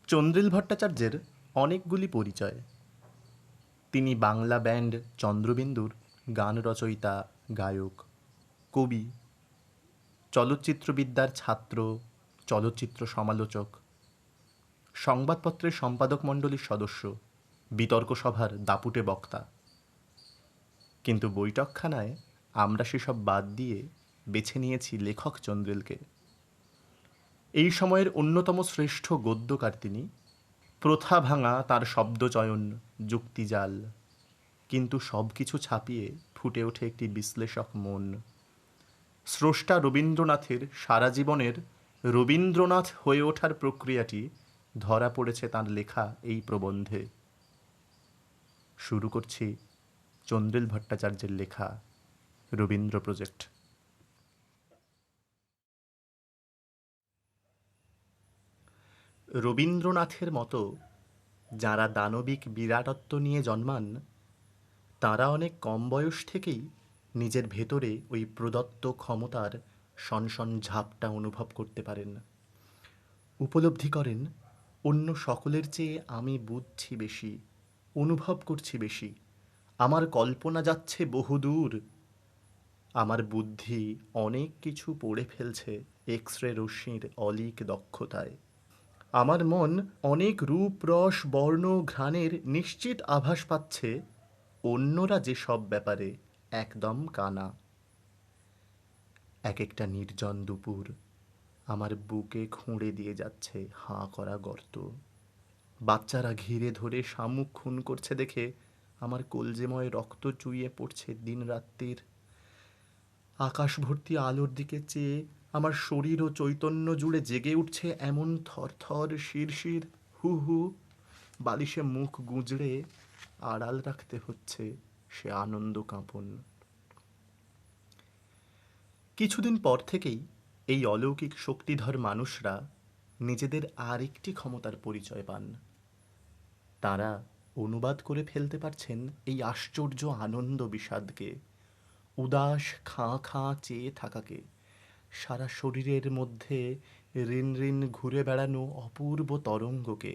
চন্দ্রিল ভট্টাচার্যের অনেকগুলি পরিচয়। তিনি বাংলা ব্যান্ড চন্দ্রবিন্দুর গান রচয়িতা, গায়ক, কবি, চলচ্চিত্রবিদ্যার ছাত্র, চলচ্চিত্র সমালোচক, সংবাদপত্রের সম্পাদক মণ্ডলীর সদস্য, বিতর্ক সভার দাপুটে বক্তা। কিন্তু বৈঠকখানায় আমরা সেসব বাদ দিয়ে বেছে নিয়েছি লেখক চন্দ্রিলকে। এই সময়ের অন্যতম শ্রেষ্ঠ গদ্যকার তিনি। প্রথা ভাঙা তার শব্দচয়ন, যুক্তিজাল, কিন্তু সব কিছু ছাপিয়ে ফুটে ওঠে একটি বিশ্লেষক মন। স্রষ্টা রবীন্দ্রনাথের সারা জীবনের রবীন্দ্রনাথ হয়ে ওঠার প্রক্রিয়াটি ধরা পড়েছে তাঁর লেখা এই প্রবন্ধে। শুরু করছি চন্দ্রিল ভট্টাচার্যের লেখা রবীন্দ্র প্রজেক্ট। রবীন্দ্রনাথের মতো যাঁরা দানবিক বিরাটত্ব নিয়ে জন্মান, তাঁরা অনেক কম বয়স থেকেই নিজের ভেতরে ওই প্রদত্ত ক্ষমতার সনসন ঝাপটা অনুভব করতে পারেন। উপলব্ধি করেন, অন্য সকলের চেয়ে আমি বুঝছি বেশি, অনুভব করছি বেশি, আমার কল্পনা যাচ্ছে বহুদূর, আমার বুদ্ধি অনেক কিছু পড়ে ফেলছে এক্স রে রশ্মির অলীক দক্ষতায়, আমার মন অনেক রূপ রস বর্ণ ঘ্রাণের নিশ্চিত আভাস পাচ্ছে, অন্যরা যে সব ব্যাপারে একদম কানা। এক একটা নির্জন দুপুর আমার বুকে খুঁড়ে দিয়ে যাচ্ছে হাঁ করা গর্ত। বাচ্চারা ঘিরে ধরে শামুক খুন করছে দেখে আমার কলজেময় রক্ত চুইয়ে পড়ছে দিনরাত্রির। আকাশ ভর্তি আলোর দিকে চেয়ে আমার শরীর ও চৈতন্য জুড়ে জেগে উঠছে এমন থরথর শিরশির হু হু। বালিশে মুখ গুঁজড়ে আড়াল রাখতে হচ্ছে সে আনন্দ কাঁপন। কিছুদিন পর থেকেই এই অলৌকিক শক্তিধর মানুষরা নিজেদের আর একটি ক্ষমতার পরিচয় পান। তারা অনুবাদ করে ফেলতে পারছেন এই আশ্চর্য আনন্দ বিষাদকে, উদাস খাঁ খাঁ চেয়ে থাকাকে, সারা শরীরের মধ্যে রিন রিন ঘুরে বেড়ানো অপূর্ব তরঙ্গকে।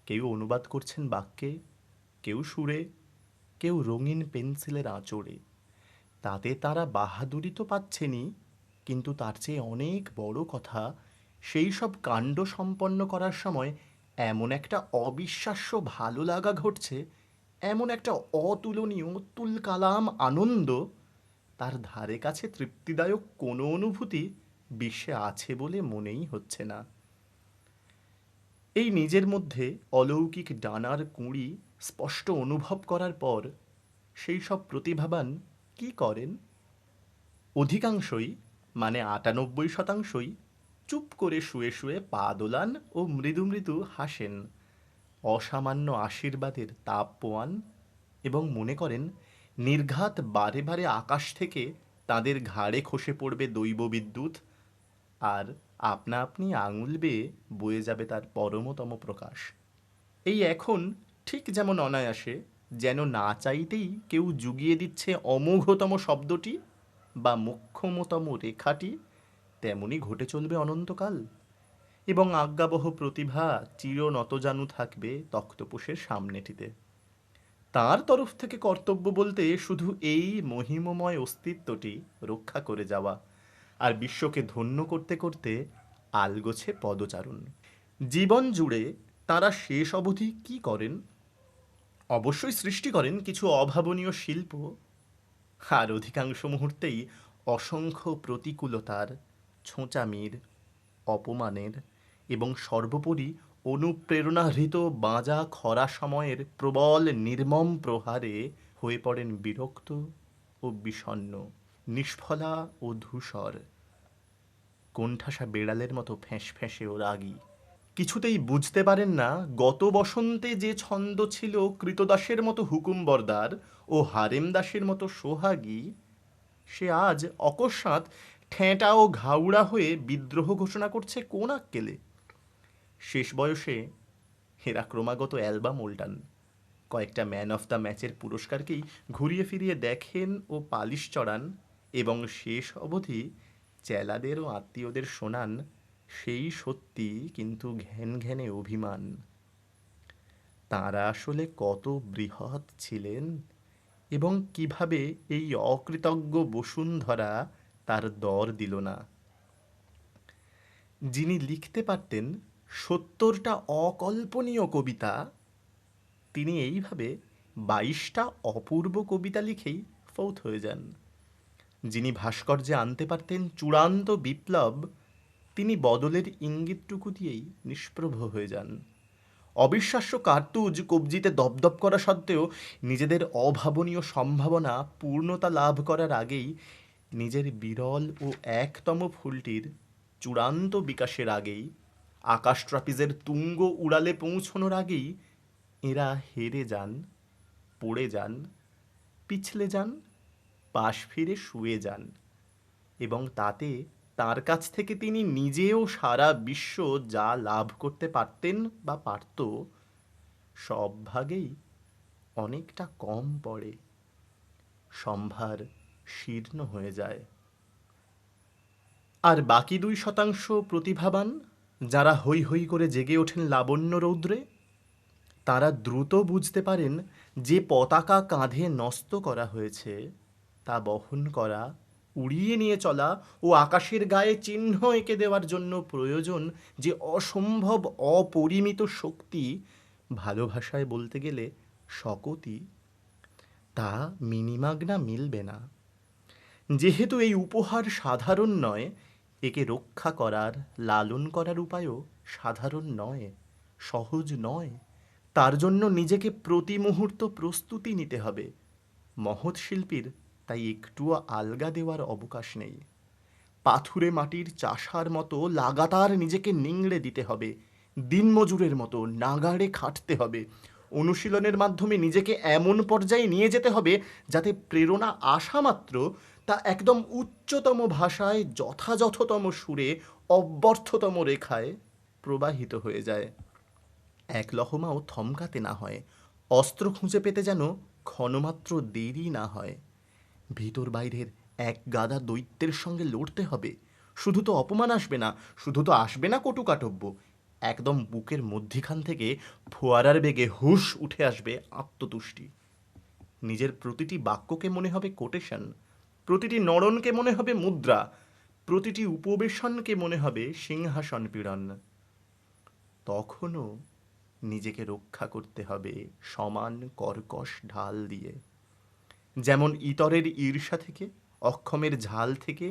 কেউ অনুবাদ করছেন বাক্যে, কেউ সুরে, কেউ রঙিন পেন্সিলের আঁচড়ে। তাতে তারা বাহাদুরি তো পাচ্ছেনই, কিন্তু তার চেয়ে অনেক বড় কথা, সেই সব কাণ্ড সম্পন্ন করার সময় এমন একটা অবিশ্বাস্য ভালো লাগা ঘটছে, এমন একটা অতুলনীয় তুলকালাম আনন্দ, তার ধারে কাছে তৃপ্তিদায়ক কোনো অনুভূতি বিশ্বে আছে বলে মনেই হচ্ছে না। এই নিজের মধ্যে অলৌকিক ডানার কুঁড়ি স্পষ্ট অনুভব করার পর সেই সব প্রতিভাবান কি করেন? অধিকাংশই, মানে ৯৮%, চুপ করে শুয়ে শুয়ে পা দোলান ও মৃদু মৃদু হাসেন, অসামান্য আশীর্বাদের তাপ পোয়ান এবং মনে করেন নির্ঘাত বারে বারে আকাশ থেকে তাদের ঘাড়ে খসে পড়বে দৈব বিদ্যুৎ, আর আপনা আপনি আঙুল বেয়ে বয়ে যাবে তার পরমতম প্রকাশ। এই এখন ঠিক যেমন অনায়াসে, যেন না চাইতেই কেউ জুগিয়ে দিচ্ছে অমোঘতম শব্দটি বা মোক্ষমতম রেখাটি, তেমনি ঘটে চলবে অনন্তকাল, এবং আজ্ঞাবহ প্রতিভা চির নতজানু থাকবে তক্তপোষের সামনেটিতে। তার তরফ থেকে কর্তব্য বলতে শুধু এই মহিমময় অস্তিত্বটি রক্ষা করে যাওয়া, আর বিশ্বকে ধন্য করতে করতে আলগোছে পদচারণ। জীবন জুড়ে তাঁরা শেষ অবধি কি করেন? অবশ্যই সৃষ্টি করেন কিছু অভাবনীয় শিল্প, আর অধিকাংশ মুহূর্তেই অসংখ্য প্রতিকূলতার, ছোঁচামির, অপমানের এবং সর্বোপরি অনুপ্রেরণাহৃত বাঁজা খরা সময়ের প্রবল নির্মম প্রহারে হয়ে পড়েন বিরক্ত ও বিষণ্ণ, নিষ্ফলা ও ধূসর, কোণঠাসা বেড়ালের মতো ফ্যাঁসফ্যাঁসে ও রাগী। কিছুতেই বুঝতে পারেন না গত বসন্তে যে ছন্দ ছিল কৃতদাসের মতো হুকুমবরদার ও হারেমদাসের মতো সোহাগী, সে আজ অকস্মাৎ ঠেঁটা ও ঘাউড়া হয়ে বিদ্রোহ ঘোষণা করছে কোন আক্কেলে? শেষ বয়সে এরা ক্রমাগত অ্যালবাম উল্টান, কয়েকটা ম্যান অফ দ্য ম্যাচের পুরস্কারকেই ঘুরিয়ে ফিরিয়ে দেখেন ও পালিশ চড়ান, এবং শেষ অবধি চেলাদের ও আত্মীয়দের শোনান, সেই সত্যি, কিন্তু ঘ্যান ঘ্যানে অভিমান। তাঁরা আসলে কত বৃহৎ ছিলেন এবং কিভাবে এই অকৃতজ্ঞ বসুন্ধরা তার দর দিল না। যিনি লিখতে পারতেন ৭০টা অকল্পনীয় কবিতা, তিনি এইভাবে ২২টা অপূর্ব কবিতা লিখেই ফৌত হয়ে যান। যিনি ভাস্কর্যে আনতে পারতেন চূড়ান্ত বিপ্লব, তিনি বদলের ইঙ্গিতটুকু দিয়েই নিষ্প্রভ হয়ে যান। অবিশ্বাস্য কার্তুজ কবজিতে দপদপ করা সত্ত্বেও নিজেদের অভাবনীয় সম্ভাবনা পূর্ণতা লাভ করার আগেই, নিজের বিরল ও একতম ফুলটির চূড়ান্ত বিকাশের আগেই, আকাশ ট্রাপিজের তুঙ্গ উড়ালে পৌঁছনোর আগেই এরা হেরে যান, পড়ে যান, পিছলে যান, পাশ ফিরে শুয়ে যান, এবং তাতে তার কাছ থেকে তিনি নিজেও সারা বিশ্ব যা লাভ করতে পারতেন বা পারত, সব ভাগেই অনেকটা কম পড়ে, সম্ভার শীর্ণ হয়ে যায়। আর বাকি ২% প্রতিভাবান, যারা হৈ হৈ করে জেগে ওঠেন লাবণ্য রৌদ্রে, তারা দ্রুত বুঝতে পারেন যে পতাকা কাঁধে নস্ত করা হয়েছে তা বহন করা, উড়িয়ে নিয়ে চলা ও আকাশের গায়ে চিহ্ন এঁকে দেওয়ার জন্য প্রয়োজন যে অসম্ভব অপরিমিত শক্তি, ভালো ভাষায় বলতে গেলে শকতি, তা মিনিমাগনা মিলবে না। যেহেতু এই উপহার সাধারণ নয়, একে রক্ষা করার, লালন করার উপায়ও সাধারণ নয়, সহজ নয়। তার জন্য নিজেকে প্রতি মুহূর্ত প্রস্তুতি নিতে হবে। মহৎ শিল্পীর তাই একটুও আলগা দেওয়ার অবকাশ নেই। পাথুরে মাটির চাষার মতো লাগাতার নিজেকে নিংড়ে দিতে হবে, দিনমজুরের মতো নাগাড়ে খাটতে হবে, অনুশীলনের মাধ্যমে নিজেকে এমন পর্যায়ে নিয়ে যেতে হবে যাতে প্রেরণা আসা মাত্র তা একদম উচ্চতম ভাষায়, যথাযথতম সুরে, অব্যর্থতম রেখায় প্রবাহিত হয়ে যায়। এক লহমাও থমকাতে না হয়, অস্ত্র খুঁজে পেতে যেন ক্ষণমাত্র দেরি না হয়। ভিতর বাইরের এক গাদা দৈত্যের সঙ্গে লড়তে হবে। শুধু তো অপমান আসবে না, শুধু তো আসবে না কটুকাটব্য, একদম বুকের মধ্যিখান থেকে ফোয়ারার বেগে হুশ উঠে আসবে আত্মতুষ্টি। নিজের প্রতিটি বাক্যকে মনে হবে কোটেশন, প্রতিটি নড়নকে মনে হবে মুদ্রা, প্রতিটি উপবেশনকে মনে হবে সিংহাসন পীড়ন। তখনও নিজেকে রক্ষা করতে হবে সমান কর্কশ ঢাল দিয়ে। যেমন ইতরের ঈর্ষা থেকে, অক্ষমের ঝাল থেকে,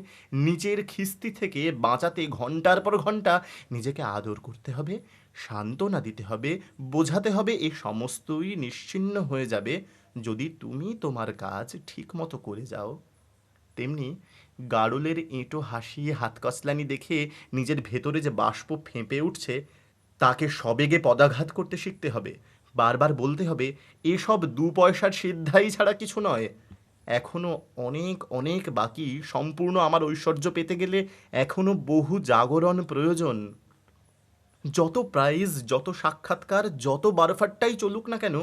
নিচের খিস্তি থেকে বাঁচাতে ঘন্টার পর ঘন্টা নিজেকে আদর করতে হবে, সান্ত্বনা দিতে হবে, বোঝাতে হবে এ সমস্তই নিশ্চিহ্ন হয়ে যাবে যদি তুমি তোমার কাজ ঠিক মতো করে যাও। তেমনি গাড়লের এঁটো হাসিয়ে হাতকসলানি দেখে নিজের ভেতরে যে বাষ্প ফেঁপে উঠছে, তাকে সবেগে পদাঘাত করতে শিখতে হবে। বারবার বলতে হবে, এসব ২ পয়সার সিদ্ধাই ছাড়া কিছু নয়। এখনো অনেক অনেক বাকি, সম্পূর্ণ আমার ঐশ্বর্য পেতে গেলে এখনো বহু জাগরণ প্রয়োজন। যত প্রাইজ, যত সাক্ষাৎকার, যত বারফাট্টাই চলুক না কেন,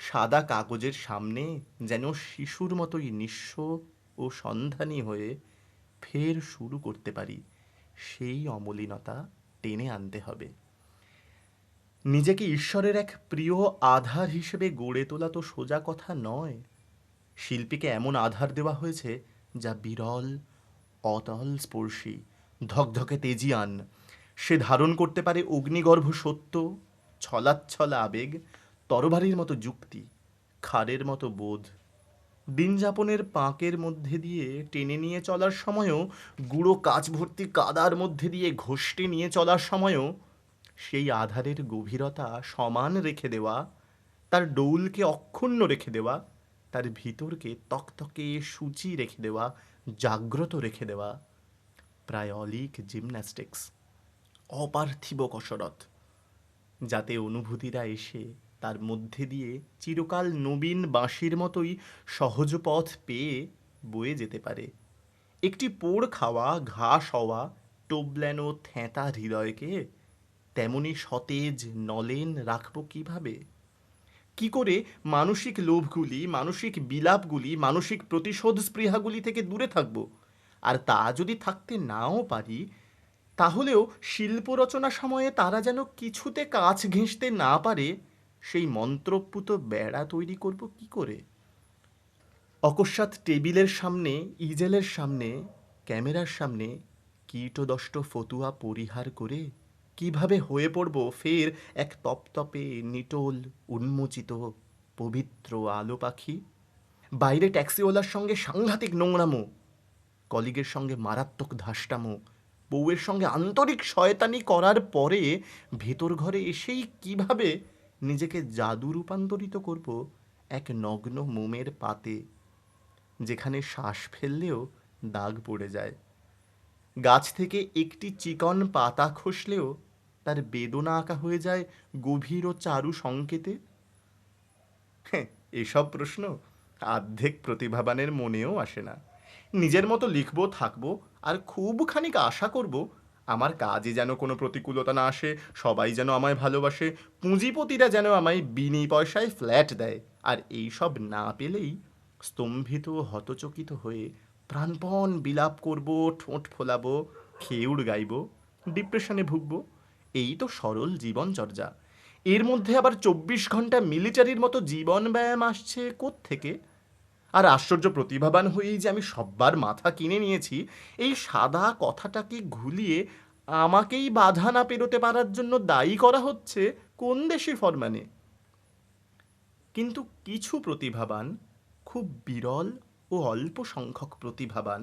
সাদা কাগজের সামনে যেন শিশুর মতোই নিঃস্ব ও সন্ধানী হয়ে ফের শুরু করতে পারি, সেই অমলিনতা টেনে আনতে হবে। নিজেকে ঈশ্বরের এক প্রিয় আধার হিসেবে গড়ে তোলা তো সোজা কথা নয়। শিল্পীকে এমন আধার দেওয়া হয়েছে যা বিরল, অতল স্পর্শী, ধকধকে তেজিয়ান। সে ধারণ করতে পারে অগ্নিগর্ভ সত্য, ছলাচ্ছল আবেগ, তরবারির মতো যুক্তি, খাড়ের মতো বোধ। দিনযাপনের পাঁকের মধ্যে দিয়ে টেনে নিয়ে চলার সময়ও, গুঁড়ো কাচ ভর্তি কাদার মধ্যে দিয়ে ঘষটে নিয়ে চলার সময়ও সেই আধারের গভীরতা সমান রেখে দেওয়া, তার ডৌলকে অক্ষুণ্ণ রেখে দেওয়া, তার ভিতরকে তকতকে সূচি রেখে দেওয়া, জাগ্রত রেখে দেওয়া, প্রায় অলিক জিমন্যাস্টিক্স, অপার্থিব কসরত, যাতে অনুভূতিরা এসে তার মধ্যে দিয়ে চিরকাল নবীন বাঁশির মতোই সহজ পথ পেয়ে বয়ে যেতে পারে। একটি পোড় খাওয়া, ঘাস হওয়া, টোবল্যানো থ্যাঁতা হৃদয়কে তেমনি সতেজ নলেন রাখবো কিভাবে? কি করে মানসিক লোভগুলি, মানসিক বিলাপগুলি, মানসিক প্রতিশোধ স্পৃহাগুলি থেকে দূরে থাকবো? আর তা যদি থাকতে নাও পারি, তাহলেও শিল্প রচনা সময়ে তারা যেন কিছুতে কাছ ঘেঁষতে না পারে, সেই মন্ত্রপুত বেড়া তৈরি করব কি করে? অকস্মাৎ টেবিলের সামনে, ইজেলের সামনে, ক্যামেরার সামনে কীটদষ্ট ফতুয়া পরিহার করে কিভাবে হয়ে পড়ব ফের এক তপতপে নিটোল উন্মোচিত পবিত্র আলো পাখি। বাইরে ট্যাক্সিওয়ালার সঙ্গে সাংঘাতিক নোংরামো, কলিগের সঙ্গে মারাত্মক ধাস্টামো, বউয়ের সঙ্গে আন্তরিক শয়তানি করার পরে ভেতর ঘরে এসেই কিভাবে নিজেকে জাদু রূপান্তরিত করব এক নগ্ন মোমের পাতে, যেখানে শ্বাস ফেললেও দাগ পড়ে যায়। গাছ থেকে একটি চিকন পাতা খসলেও তার বেদনা আঁকা হয়ে যায় গভীর ও চারু সংকেতে। হ্যাঁ, এসব প্রশ্ন আর্ধেক প্রতিভাবানের মনেও আসে না। নিজের মতো লিখব, থাকবো, আর খুব খানিক আশা করব আমার কাজে যেন কোনো প্রতিকূলতা না আসে, সবাই যেন আমায় ভালোবাসে, পুঁজিপতিরা যেন আমায় বিনি পয়সায় ফ্ল্যাট দেয়। আর এই সব না পেলেই স্তম্ভিত হতচকিত হয়ে প্রাণপণ বিলাপ করব, ঠোঁট ফোলাবো, খেউড় গাইব, ডিপ্রেশনে ভুগব। এই তো সরল জীবনচর্যা। এর মধ্যে আবার 24 ঘন্টা মিলিটারির মতো জীবন ব্যায়াম আসছে কোত্থেকে? আর আশ্চর্য প্রতিভাবান হয়েই যে আমি সব্বার মাথা কিনে নিয়েছি, এই সাদা কথাটাকে ঘুলিয়ে আমাকেই বাধা না পেরোতে পারার জন্য দায়ী করা হচ্ছে কোন দেশি ফরমানে? কিন্তু কিছু প্রতিভাবান, খুব বিরল ও অল্প সংখ্যক প্রতিভাবান,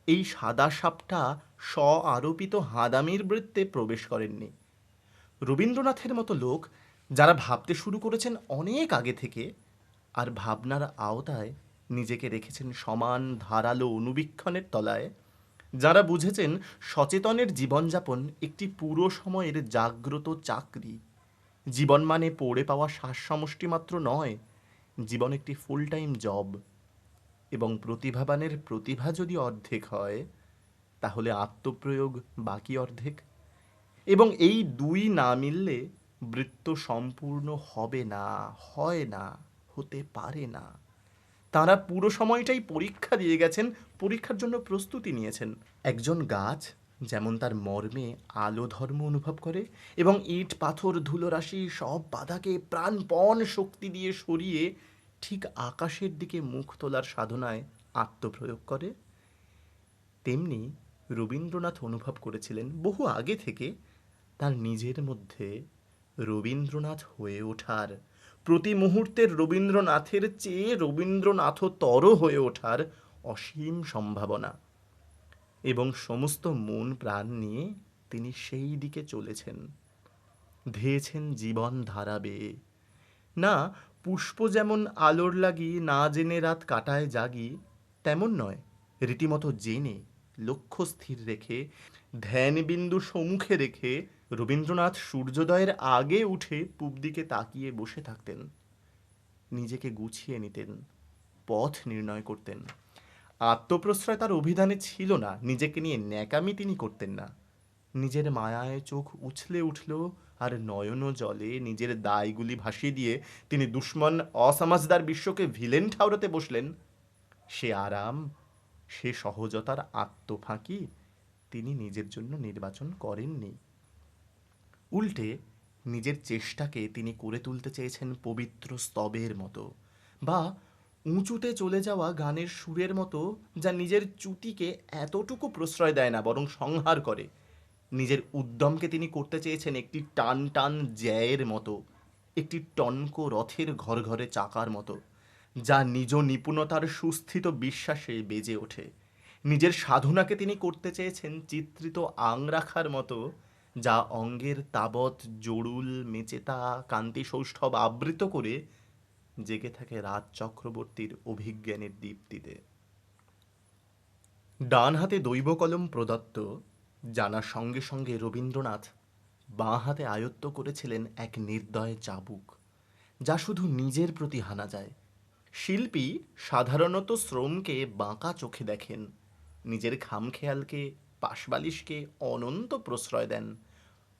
এই সাদা সাপটা স্ব আরোপিত হাঁদামির বৃত্তে প্রবেশ করেননি। রবীন্দ্রনাথের মতো লোক, যারা ভাবতে শুরু করেছেন অনেক আগে থেকে, আর ভাবনার আওতায় নিজেকে রেখেছেন সমান ধারালো অনুবীক্ষণের তলায়, যারা বুঝেছেন সচেতনের জীবনযাপন একটি পুরো সময়ের জাগ্রত চাকরি, জীবন মানে পড়ে পাওয়া শ্বাস সমষ্টি মাত্র নয়, জীবন একটি ফুল টাইম জব। এবং প্রতিভাবানের প্রতিভা যদি অর্ধেক হয়, তাহলে আত্মপ্রয়োগ বাকি অর্ধেক। এবং এই দুই না মিললে বৃত্ত সম্পূর্ণ হবে না, হয় না, হতে পারে না। তারা পুরো সময়টাই পরীক্ষা দিয়ে গেছেন, পরীক্ষার জন্য প্রস্তুতি নিয়েছেন। একজন গাছ যেমন তার মর্মে আলো ধর্ম অনুভব করে এবং ইট পাথর ধুলোরাশি সব বাধাকে প্রাণপণ শক্তি দিয়ে সরিয়ে ঠিক আকাশের দিকে মুখ তোলার সাধনায় আত্মপ্রয়োগ করে, তেমনি রবীন্দ্রনাথ অনুভব করেছিলেন বহু আগে থেকে তার নিজের মধ্যে রবীন্দ্রনাথ হয়ে ওঠার, প্রতি মুহূর্তের রবীন্দ্রনাথের চেয়ে রবীন্দ্রনাথতর হয়ে ওঠার অসীম সম্ভাবনা। এবং সমস্ত মন প্রাণ নিয়ে তিনি সেই দিকে চলেছেন, ধেয়েছেন জীবন ধারা বেয়ে। না, পুষ্প যেমন আলোর লাগি না জেনে রাত কাটায় জাগি, তেমন নয়, রীতিমতো জেনে লক্ষ্য স্থির রেখে ধ্যানবিন্দু সম্মুখে রেখে রবীন্দ্রনাথ সূর্যোদয়ের আগে উঠে পূব দিকে তাকিয়ে বসে থাকতেন, নিজেকে গুছিয়ে নিতেন, পথ নির্ণয় করতেন। আত্মপ্রশ্রয় তার অভিধানে ছিল না, নিজেকে নিয়ে ন্যাকামি তিনি করতেন না। নিজের মায়ায় চোখ উছলে উঠল আর নয়ন জলে নিজের দায়গুলি ভাসিয়ে দিয়ে তিনি দুশ্মন অসমাজদার বিশ্বকে ভিলেন ঠাউরাতে বসলেন। সে আরাম, সে সহজতার আত্মফাঁকি তিনি নিজের জন্য নির্বাচন করেননি। উল্টে নিজের চেষ্টাকে তিনি করে তুলতে চেয়েছেন পবিত্র স্তবের মতো, বা উঁচুতে চলে যাওয়া গানের সুরের মতো, যা নিজের চ্যুতিকে এতটুকু প্রশ্রয় দেয় না, বরং সংহার করে। নিজের উদ্যমকে তিনি করতে চেয়েছেন একটি টান টান জ্যায়ের মতো, একটি টনক রথের ঘর ঘরে চাকার মতো, যা নিজ নিপুণতার সুস্থিত বিশ্বাসে বেজে ওঠে। নিজের সাধনাকে তিনি করতে চেয়েছেন চিত্রিত আংরাখার মতো, যা অঙ্গের তাবৎ জড়ুল মেচেতা কান্তি সৌষ্ঠব আবৃত করে জেগে থাকে রাজ চক্রবর্তীর অভিজ্ঞানের দীপ্তিতে। ডান হাতে দৈব কলম প্রদত্ত জানার সঙ্গে সঙ্গে রবীন্দ্রনাথ বাঁ হাতে আয়ত্ত করেছিলেন এক নির্দয় চাবুক, যা শুধু নিজের প্রতি হানা যায়। শিল্পী সাধারণত শ্রমকে বাঁকা চোখে দেখেন, নিজের খামখেয়ালকে, পাশবালিশকে অনন্ত প্রশ্রয় দেন,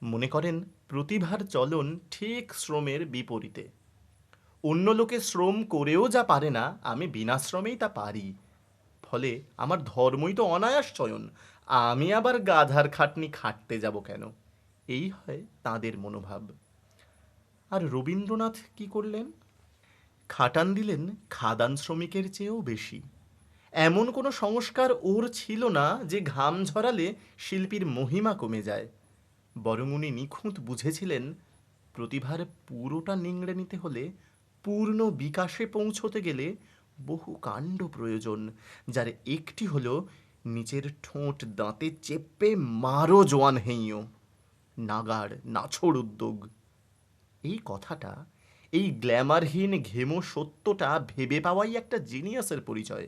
মনে করেন প্রতিভার চলন ঠিক শ্রমের বিপরীতে। অন্য লোকে শ্রম করেও যা পারে না, আমি বিনা শ্রমেই তা পারি, ফলে আমার ধর্মই তো অনায়াস চয়ন, আমি আবার গাধার খাটনি খাটতে যাব কেন, এই হয় তাঁদের মনোভাব। আর রবীন্দ্রনাথ কি করলেন? খাটান দিলেন খাদান শ্রমিকের চেয়েও বেশি। এমন কোনো সংস্কার ওর ছিল না যে ঘাম ঝরালে শিল্পীর মহিমা কমে যায়। বরং উনি নিখুঁত বুঝেছিলেন প্রতিভার পুরোটা নিংড়ে নিতে হলে, পূর্ণ বিকাশে পৌঁছতে গেলে বহু কাণ্ড প্রয়োজন, যার একটি হলো নিচের ঠোঁট দাঁতে চেপে মারো জোয়ান হেইয়ো, নাগাড় নাছোড় উদ্যোগ। এই কথাটা, এই গ্ল্যামারহীন ঘেমো সত্যটা ভেবে পাওয়াই একটা জিনিয়াসের পরিচয়।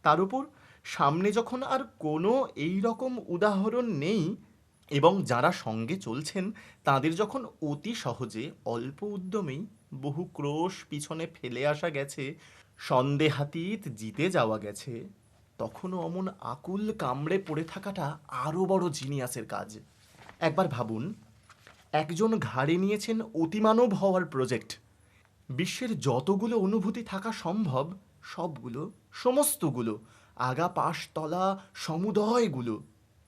তার উপর সামনে যখন আর কোনো এই রকম উদাহরণ নেই, এবং যারা সঙ্গে চলছেন তাদের যখন অতি সহজে অল্প উদ্যমেই বহু ক্রোশ পিছনে ফেলে আসা গেছে, সন্দেহাতীত জিতে যাওয়া গেছে, তখনও অমন আকুল কামড়ে পড়ে থাকাটা আরও বড় জিনিয়াসের কাজ। একবার ভাবুন, একজন ঘাড়ে নিয়েছেন অতিমানব হওয়ার প্রজেক্ট। বিশ্বের যতগুলো অনুভূতি থাকা সম্ভব সবগুলো, সমস্তগুলো, আগা পাশ তলা সমুদয়গুলো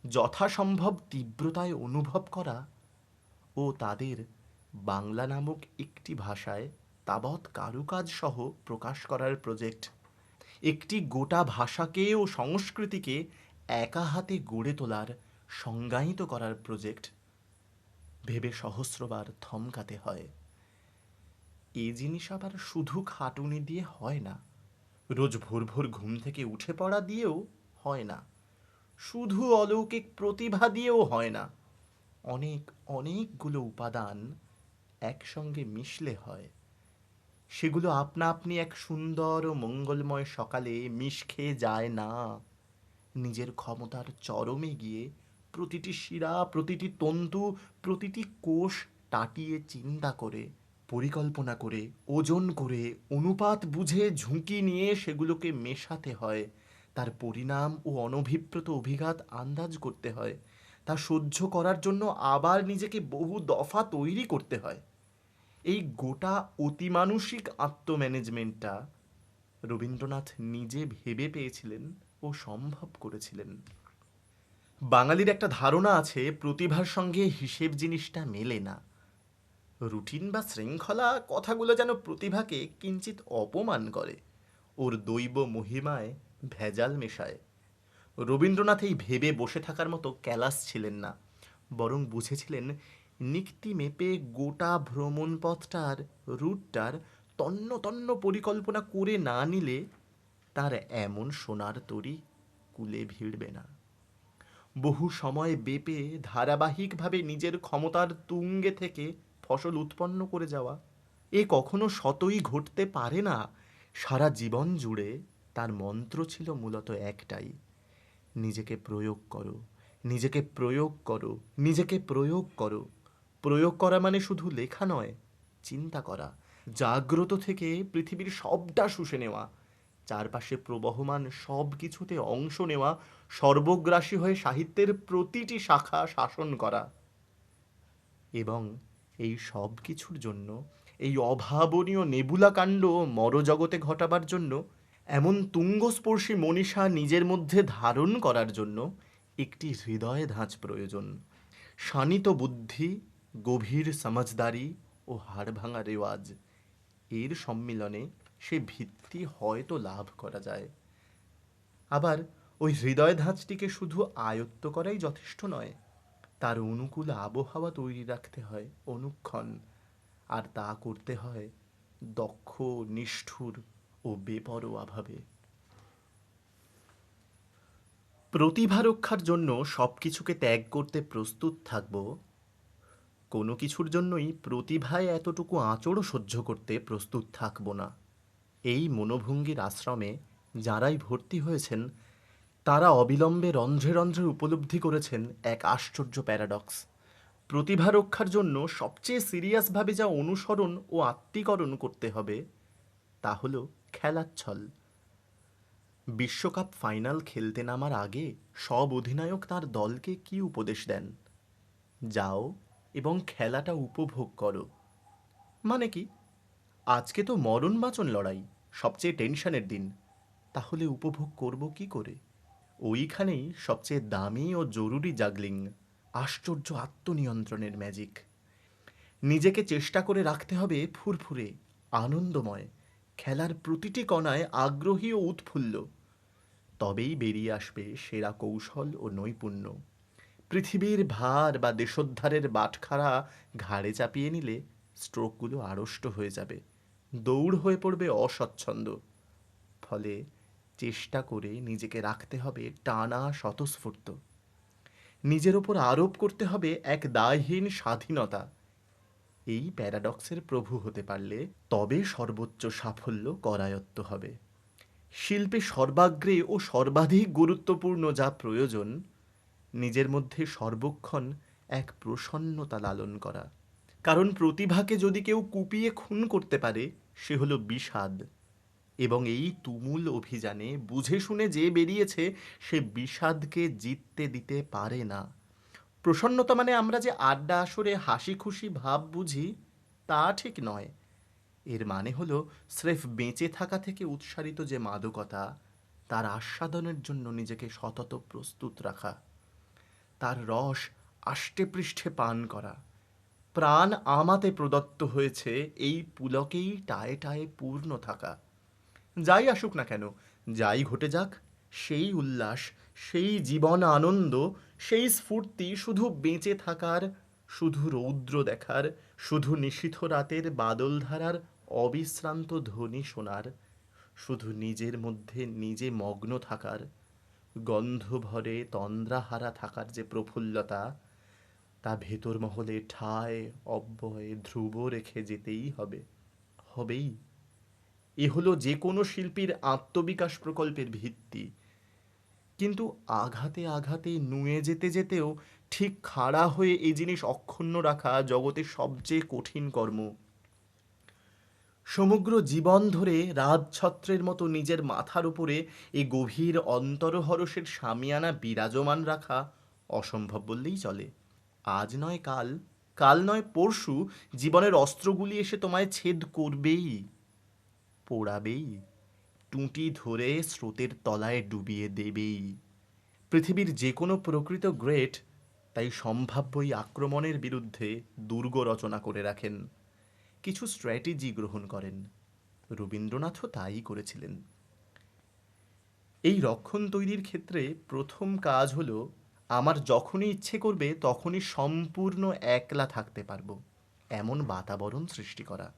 যথাসম্ভব তীব্রতায় অনুভব করা ও তাদের বাংলা নামক একটি ভাষায় তাবৎ কারুকাজ সহ প্রকাশ করার প্রজেক্ট। একটি গোটা ভাষাকে ও সংস্কৃতিকে একা হাতে গড়ে তোলার, সংজ্ঞায়িত করার প্রজেক্ট। ভেবে সহস্রবার থমকাতে হয়। এ জিনিস আবার শুধু খাটুনি দিয়ে হয় না, রোজ ভোর ভোর ঘুম থেকে উঠে পড়া দিয়েও হয় না, শুধু অলৌকিক প্রতিভা দিয়েও হয় না। অনেক অনেকগুলো উপাদান একসঙ্গে মিশলে হয়। সেগুলো আপনা আপনি এক সুন্দর ও মঙ্গলময় সকালে মিশ খেয়ে যায় না। নিজের ক্ষমতার চরমে গিয়ে প্রতিটি শিরা, প্রতিটি তন্তু, প্রতিটি কোষ টাটিয়ে চিন্তা করে, পরিকল্পনা করে, ওজন করে, অনুপাত বুঝে, ঝুঁকি নিয়ে সেগুলোকে মেশাতে হয়। তার পরিণাম ও অনভিপ্রেত অভিঘাত আন্দাজ করতে হয়। তা সহ্য করার জন্য আবার নিজেকে বহু দফা তৈরি করতে হয়। এই গোটা অতিমানুষিক আত্মম্যানেজমেন্টটা রবীন্দ্রনাথ নিজে ভেবে পেয়েছিলেন ও সম্ভব করেছিলেন। বাঙালির একটা ধারণা আছে প্রতিভার সঙ্গে হিসেব জিনিসটা মেলে না। রুটিন বা শৃঙ্খলা কথাগুলো যেন প্রতিভাকে কিঞ্চিত অপমান করে, ওর দৈব মহিমায় ভেজাল মেশায়। রবীন্দ্রনাথ এই ভেবে বসে থাকার মতো ক্যালাস ছিলেন না, বরং বুঝেছিলেন নিক্তি মেপে গোটা ভ্রমণপথটার, রুটটার তন্ন তন্ন পরিকল্পনা করে না নিলে তার এমন সোনার তরী কূলে ভিড়বে না। বহু সময় বেপে ধারাবাহিকভাবে নিজের ক্ষমতার তুঙ্গে থেকে ফসল উৎপন্ন করে যাওয়া, এ কখনো শতই ঘটতে পারে না। সারা জীবন জুড়ে তার মন্ত্র ছিল মূলত একটাই: নিজেকে প্রয়োগ করো, নিজেকে প্রয়োগ করো, নিজেকে প্রয়োগ করো। প্রয়োগ করা মানে শুধু লেখা নয়, চিন্তা করা, জাগ্রত থেকে পৃথিবীর সবটা শুষে নেওয়া, চারপাশে প্রবহমান সব কিছুতে অংশ নেওয়া, সর্বগ্রাসী হয়ে সাহিত্যের প্রতিটি শাখা শাসন করা। এবং এই সব কিছুর জন্য, এই অভাবনীয় নেবুলাকাণ্ড মরজগতে ঘটাবার জন্য, এমন তুঙ্গস্পর্শী মনীষা নিজের মধ্যে ধারণ করার জন্য একটি হৃদয় ধাঁচ প্রয়োজন। শানিত বুদ্ধি, গভীর সমঝদারি ও হাড়ভাঙা রেওয়াজ, এর সম্মিলনে সে ভিত্তি হয়তো লাভ করা যায়। আবার ওই হৃদয় ধাঁচটিকে শুধু আয়ত্ত করাই যথেষ্ট নয়, তার অনুকূল আবহাওয়া তৈরি রাখতে হয় অনুক্ষণ। আর তা করতে হয় দক্ষ, নিষ্ঠুর ও বেপরোয়াভাবে। প্রতিভা রক্ষার জন্য সব কিছুকে ত্যাগ করতে প্রস্তুত থাকব, কোনো কিছুর জন্যই প্রতিভায় এতটুকু আঁচড়ও সহ্য করতে প্রস্তুত থাকব না, এই মনোভঙ্গির আশ্রমে যারাই ভর্তি হয়েছেন তারা অবিলম্বে রন্ধ্রে রন্ধ্রে উপলব্ধি করেছেন এক আশ্চর্য প্যারাডক্স। প্রতিভা রক্ষার জন্য সবচেয়ে সিরিয়াসভাবে যা অনুসরণ ও আত্মীকরণ করতে হবে তা হলো খেলাচ্ছল। বিশ্বকাপ ফাইনাল খেলতে নামার আগে সব অধিনায়ক তার দলকে কি উপদেশ দেন? যাও এবং খেলাটা উপভোগ করো। মানে কি? আজকে তো মরণ বাঁচন লড়াই, সবচেয়ে টেনশনের দিন, তাহলে উপভোগ করব কি করে? ওইখানেই সবচেয়ে দামি ও জরুরি জাগলিং, আশ্চর্য আত্মনিয়ন্ত্রণের ম্যাজিক। নিজেকে চেষ্টা করে রাখতে হবে ফুরফুরে, আনন্দময়, খেলার প্রতিটি কণায় আগ্রহী ও উৎফুল্ল। তবেই বেরিয়ে আসবে সেরা কৌশল ও নৈপুণ্য। পৃথিবীর ভার বা দেশোদ্ধারের বাটখারা ঘাড়ে চাপিয়ে নিলে স্ট্রোকগুলো আড়ষ্ট হয়ে যাবে, দৌড় হয়ে পড়বে অস্বচ্ছন্দ। ফলে চেষ্টা করে নিজেকে রাখতে হবে টানা স্বতঃস্ফূর্ত। নিজের ওপর আরোপ করতে হবে এক দায়হীন স্বাধীনতা। এই প্যারাডক্সের প্রভু হতে পারলে তবে সর্বোচ্চ সাফল্য করায়ত্ত হবে। শিল্পে সর্বাগ্রে ও সর্বাধিক গুরুত্বপূর্ণ যা প্রয়োজন, নিজের মধ্যে সর্বক্ষণ এক প্রসন্নতা লালন করা। কারণ প্রতিভাকে যদি কেউ কুপিয়ে খুন করতে পারে, সে হলো বিষাদ। এবং এই তুমুল অভিযানে বুঝে শুনে যে বেরিয়েছে, সে বিষাদকে জিততে দিতে পারে না। প্রসন্নতা মানে আমরা যে আড্ডা আসরে হাসি খুশি ভাব বুঝি, তা ঠিক নয়। এর মানে হলো স্রেফ বেঁচে থাকা থেকে উৎসারিত যে মাদকতা, তার আস্বাদনের জন্য নিজেকে সতত প্রস্তুত রাখা, তার রস আষ্টেপৃষ্ঠে পান করা। প্রাণ আমাতে প্রদত্ত হয়েছে এই পুলকেই টায়ে টায়ে পূর্ণ থাকা। যাই আসুক না কেন, যাই ঘটে যাক, সেই উল্লাস, সেই জীবন আনন্দ, সেই স্ফূর্তি শুধু বেঁচে থাকার, শুধু রৌদ্র দেখার, শুধু নিশীথ রাতের বাদলধারার অবিশ্রান্ত ধ্বনি শোনার, শুধু নিজের মধ্যে নিজে মগ্ন থাকার, গন্ধভরে তন্দ্রাহারা থাকার যে প্রফুল্লতা, তা ভেতর মহলে ঠায় অব্যয় ধ্রুব রেখে যেতেই হবে, হবেই। এ হলো যে কোনো শিল্পীর আত্মবিকাশ প্রকল্পের ভিত্তি। কিন্তু আঘাতে আঘাতে নুয়ে যেতে যেতেও ঠিক খাড়া হয়ে এই জিনিস অক্ষুণ্ণ রাখা জগতের সবচেয়ে কঠিন কর্ম। সমগ্র জীবন ধরে রাজছত্রের মতো নিজের মাথার উপরে এই গভীর অন্তরহরষের শামিয়ানা বিরাজমান রাখা অসম্ভব বললেই চলে। আজ নয় কাল, কাল নয় পরশু জীবনের অস্ত্রগুলি এসে তোমায় ছেদ করবেই, পোড়াবেই, টুঁটি ধরে স্রোতের তলায় ডুবিয়ে দেবেই। পৃথিবীর যে কোনো প্রকৃত গ্রেট তাই সম্ভাব্য এই আক্রমণের বিরুদ্ধে দুর্গ রচনা করে রাখেন, কিছু স্ট্র্যাটেজি গ্রহণ করেন। রবীন্দ্রনাথও তাই করেছিলেন। এই রক্ষণ তৈরির ক্ষেত্রে প্রথম কাজ হলো, আমার যখনই ইচ্ছে করবে তখনই সম্পূর্ণ একলা থাকতে পারবো এমন বাতাবরণ সৃষ্টি করা।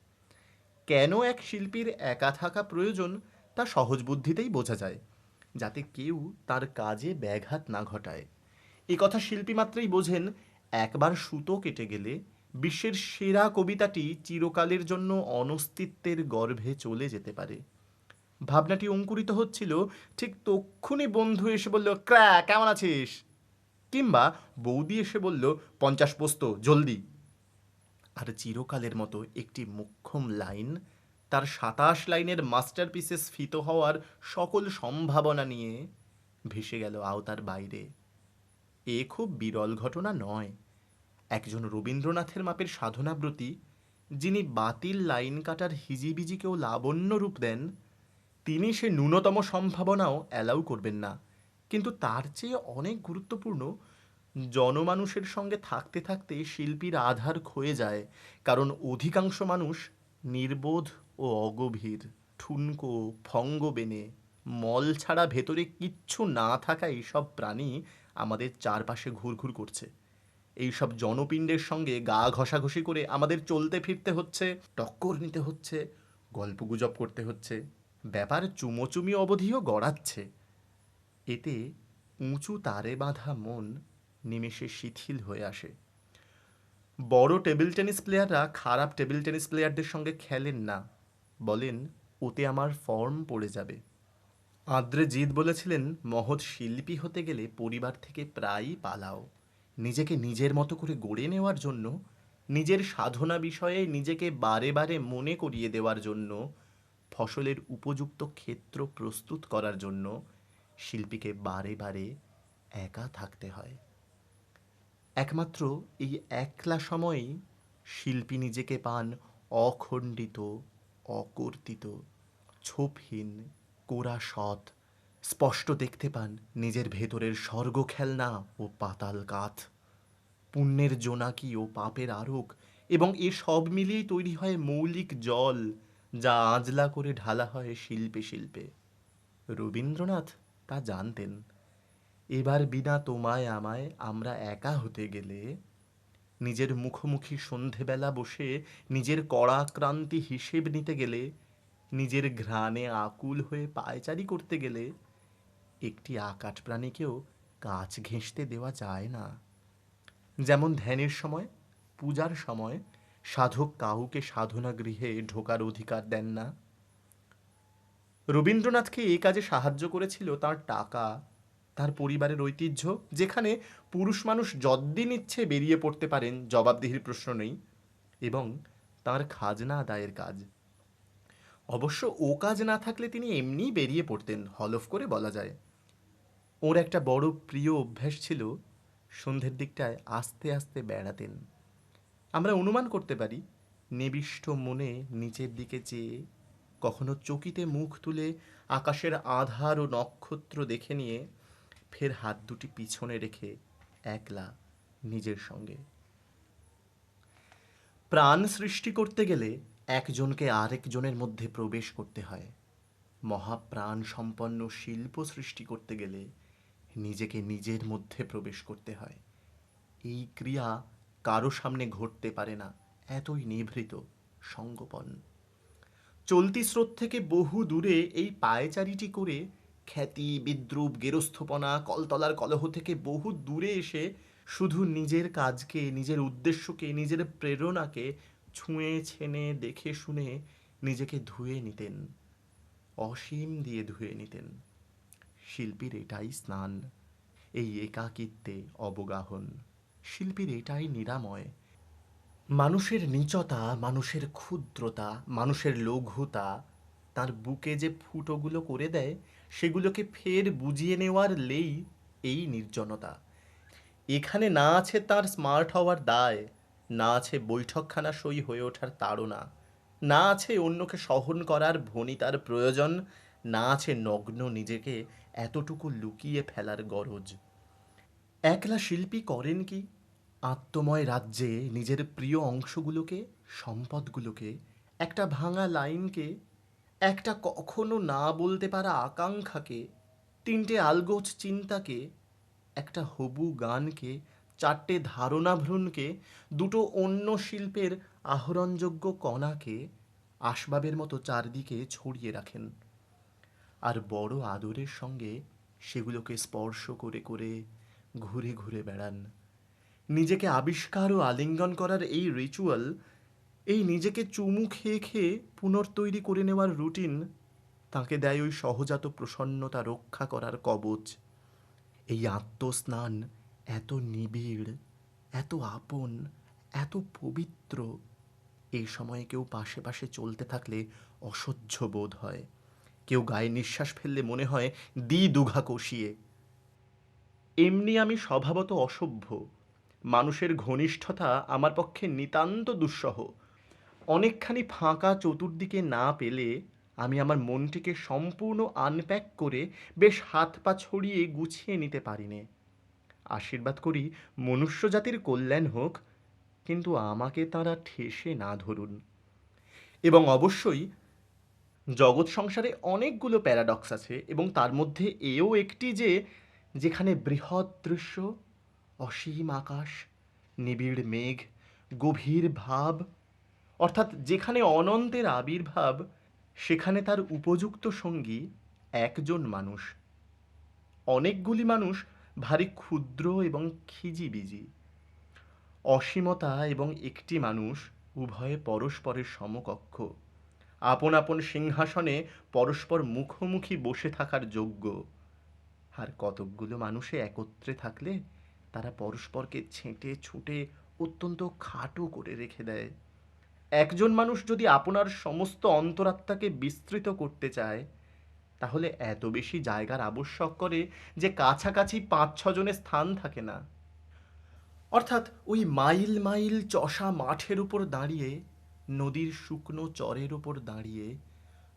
কেন এক শিল্পীর একা থাকা প্রয়োজন, তা সহজ বুদ্ধিতেই বোঝা যায়। যাতে কেউ তার কাজে ব্যাঘাত না ঘটায়। এ কথা শিল্পী মাত্রই বোঝেন, একবার সুতো কেটে গেলে বিশ্বের সেরা কবিতাটি চিরকালের জন্য অনস্তিত্বের গর্ভে চলে যেতে পারে। ভাবনাটি অঙ্কুরিত হচ্ছিল, ঠিক তক্ষুনি বন্ধু এসে বলল, ক্র্যা কেমন আছিস, কিংবা বৌদি এসে বলল, 50 পোস্ত জলদি। আর চিরকালের মতো একটি মোক্ষম লাইন তার 27 লাইনের মাস্টারপিসে স্ফীত হওয়ার সকল সম্ভাবনা নিয়ে ভেসে গেল আওতার বাইরে। এ খুব বিরল ঘটনা নয়। একজন রবীন্দ্রনাথের মাপের সাধনাব্রতী, যিনি বাতিল লাইন কাটার হিজিবিজিকেও লাবণ্য রূপ দেন, তিনি সে ন্যূনতম সম্ভাবনাও অ্যালাউ করবেন না। কিন্তু তার চেয়ে অনেক গুরুত্বপূর্ণ, জনমানুষের সঙ্গে থাকতে থাকতে শিল্পীর আধার ক্ষয়ে যায়। কারণ অধিকাংশ মানুষ নির্বোধ ও অগভীর, ঠুনকো, ফঙ্গবেনে, মল ছাড়া ভেতরে কিচ্ছু না থাকা এইসব প্রাণী আমাদের চারপাশে ঘুরঘুর করছে। এইসব জনপিণ্ডের সঙ্গে গা ঘষাঘষি করে আমাদের চলতে ফিরতে হচ্ছে, টক্কর নিতে হচ্ছে, গল্পগুজব করতে হচ্ছে, ব্যাপার চুমোচুমি অবধিও গড়াচ্ছে। এতে উঁচু তারে বাঁধা মন নিমেষে শিথিল হয়ে আসে। বড় টেবিল টেনিস প্লেয়াররা খারাপ টেবিল টেনিস প্লেয়ারদের সঙ্গে খেলেন না, বলেন ওতে আমার ফর্ম পড়ে যাবে। আঁদ্রে জিদ বলেছিলেন, মহৎ শিল্পী হতে গেলে পরিবার থেকে প্রায়ই পালাও। নিজেকে নিজের মতো করে গড়ে নেওয়ার জন্য, নিজের সাধনা বিষয়ে নিজেকে বারে বারে মনে করিয়ে দেওয়ার জন্য, ফসলের উপযুক্ত ক্ষেত্র প্রস্তুত করার জন্য শিল্পীকে বারে বারে একা থাকতে হয়। একমাত্র এই একলা সময়েই শিল্পী নিজেকে পান অখণ্ডিত, অকর্তিত, ছোপহীন, কোরা সৎ, স্পষ্ট দেখতে পান নিজের ভেতরের স্বর্গ খেলনা ও পাতাল কাথ, পুণ্যের জোনাকি ও পাপের আরোক, এবং এ সব মিলিয়েই তৈরি হয় মৌলিক জল, যা আঁজলা করে ঢালা হয় শিল্পে শিল্পে। রবীন্দ্রনাথ তা জানতেন। এবার বিনা তোমায় আমায় আমরা একা হতে গেলে, নিজের মুখোমুখি সন্ধেবেলা বসে নিজের কড়াক্রান্তি হিসেব নিতে গেলে, নিজের ঘ্রাণে আকুল হয়ে পায়চারি করতে গেলে, একটি আকাট প্রাণীকেও কাছ ঘেঁষতে দেওয়া যায় না। যেমন ধ্যানের সময়, পূজার সময় সাধক কাউকে সাধনা গৃহে ঢোকার অধিকার দেন না। রবীন্দ্রনাথকে এই কাজে সাহায্য করেছিল তার টাকা, তার পরিবারের ঐতিহ্য, যেখানে পুরুষ মানুষ যদ্দিন ইচ্ছে বেরিয়ে পড়তে পারেন, জবাবদিহির প্রশ্ন নেই, এবং তার খাজনা আদায়ের কাজ। অবশ্য ও কাজ না থাকলে তিনি এমনিই বেরিয়ে পড়তেন, হলফ করে বলা যায়। ওর একটা বড় প্রিয় অভ্যাস ছিল, সন্ধ্যের দিকটায় আস্তে আস্তে বেড়াতেন। আমরা অনুমান করতে পারি, নিবিষ্ট মনে নিচের দিকে চেয়ে, কখনো চকিতে মুখ তুলে আকাশের আধার ও নক্ষত্র দেখে নিয়ে, ফের হাত দুটি পিছনে রেখে একলা নিজের সঙ্গে। প্রাণ সৃষ্টি করতে গেলে একজনকে আরেকজনের মধ্যে প্রবেশ করতে হয়। মহাপ্রাণ সম্পন্ন শিল্প সৃষ্টি করতে গেলে নিজেকে নিজের মধ্যে প্রবেশ করতে হয়। এই ক্রিয়া কারো সামনে ঘটতে পারে না, এতই নিভৃত, সঙ্গোপন। চলতি স্রোত থেকে বহু দূরে এই পায়চারিটি করে খ্যাতি, বিদ্রুপ, গেরস্থপনা, কলতলার কলহ থেকে বহু দূরে এসে শুধু নিজের কাজকে, নিজের উদ্দেশ্যকে, নিজের প্রেরণাকে ছুঁয়ে ছেনে দেখে শুনে নিজেকে ধুয়ে নিতেন, অসীম দিয়ে ধুয়ে নিতেন। শিল্পীর এটাই স্নান, এই একাকিত্বে অবগাহন। শিল্পীর এটাই নিরাময়। মানুষের নীচতা, মানুষের ক্ষুদ্রতা, মানুষের লঘুতা তার বুকে যে ফুটোগুলো করে দেয়, সেগুলোকে ফের বুঝিয়ে নেওয়ার লেই এই নির্জনতা। এখানে না আছে তার স্মার্ট হওয়ার দায়, না আছে বৈঠকখানা সই হয়ে ওঠার তাড়না, না আছে অন্যকে সহন করার ভণিতার প্রয়োজন, না আছে নগ্ন নিজেকে এতটুকু লুকিয়ে ফেলার গরজ। একলা শিল্পী করেন কি? আত্মময় রাজ্যে নিজের প্রিয় অংশগুলোকে, সম্পদগুলোকে, একটা ভাঙা লাইনকে, একটা কখনো না বলতে পারা আকাঙ্ক্ষাকে, তিনটে আলগোছ চিন্তাকে, একটা হবু গানকে, চারটে ধারণাভ্রূণকে, দুটো অন্য শিল্পের আহরণযোগ্য কণাকে আসবাবের মতো চারদিকে ছড়িয়ে রাখেন। আর বড় আদরের সঙ্গে সেগুলোকে স্পর্শ করে করে ঘুরে ঘুরে বেড়ান। নিজেকে আবিষ্কার ও আলিঙ্গন করার এই রিচুয়াল, এই নিজেকে চুমু খেয়ে খেয়ে পুনর্তৈরি করে নেওয়ার রুটিন তাকে দেয় ওই সহজাত প্রসন্নতা রক্ষা করার কবচ। এই আত্মস্নান এত নিবিড়, এত আপন, এত পবিত্র, এই সময়ে কেউ পাশে পাশে চলতে থাকলে অসহ্য বোধ হয়। কেউ গায়ে নিঃশ্বাস ফেললে মনে হয় দুঘা কষিয়ে। এমনি আমি স্বভাবত অসভ্য, মানুষের ঘনিষ্ঠতা আমার পক্ষে নিতান্ত দুঃসহ। অনেকখানি ফাঁকা চতুর্দিকে না পেলে আমি আমার মনটিকে সম্পূর্ণ আনপ্যাক করে বেশ হাত পা ছড়িয়ে গুছিয়ে নিতে পারি নে। আশীর্বাদ করি মনুষ্য জাতির কল্যাণ হোক, কিন্তু আমাকে তারা ঠেসে না ধরুন। এবং অবশ্যই জগৎ সংসারে অনেকগুলো প্যারাডক্স আছে, এবং তার মধ্যে এও একটি যে, যেখানে বৃহৎ দৃশ্য, অসীম আকাশ, নিবিড় মেঘ, গভীর ভাব, অর্থাৎ যেখানে অনন্তের আবির্ভাব, সেখানে তার উপযুক্ত সঙ্গী একজন মানুষ। অনেকগুলি মানুষ ভারী ক্ষুদ্র এবং খিজিবিজি। অসীমতা এবং একটি মানুষ উভয়ে পরস্পরের সমকক্ষ, আপন আপন সিংহাসনে পরস্পর মুখোমুখি বসে থাকার যোগ্য। আর কতকগুলো মানুষে একত্রে থাকলে তারা পরস্পরকে ছেঁটে ছুটে অত্যন্ত খাটো করে রেখে দেয়। একজন মানুষ যদি আপনার সমস্ত অন্তরাত্মাকে বিস্তৃত করতে চায়, তাহলে এত বেশি জায়গার আবশ্যক করে যে কাছাকাছি ৫-৬ জনের স্থান থাকে না। অর্থাৎ ওই মাইল মাইল চষা মাঠের উপর দাঁড়িয়ে, নদীর শুকনো চরের উপর দাঁড়িয়ে,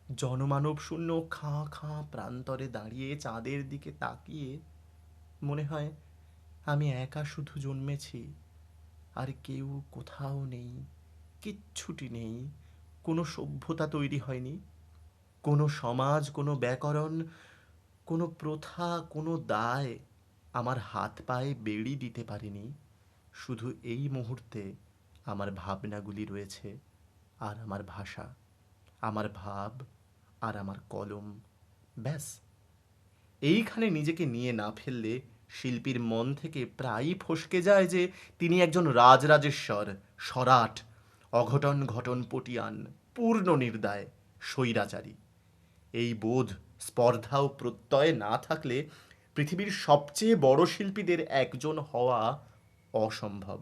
জনমানব শূন্য খাঁ খাঁ প্রান্তরে দাঁড়িয়ে চাঁদের দিকে তাকিয়ে মনে হয় আমি একা শুধু জন্মেছি, আর কেউ কোথাও নেই, কিচ্ছুটি নেই, কোনো সভ্যতা তৈরি হয়নি, কোনো সমাজ, কোনো ব্যাকরণ, কোনো প্রথা, কোনো দায় আমার হাত পায়ে বেড়ি দিতে পারেনি। শুধু এই মুহূর্তে আমার ভাবনাগুলি রয়েছে, আর আমার ভাষা, আমার ভাব, আর আমার কলম। ব্যাস, এইখানে নিজেকে নিয়ে না ফেললে শিল্পীর মন থেকে প্রায়ই ফসকে যায় যে তিনি একজন রাজরাজেশ্বর, সরাট, অঘটন ঘটন পটিয়ান, পূর্ণ নির্দায়, স্বৈরাচারী। এই বোধ, স্পর্ধা ও প্রত্যয় না থাকলে পৃথিবীর সবচেয়ে বড় শিল্পীদের একজন হওয়া অসম্ভব।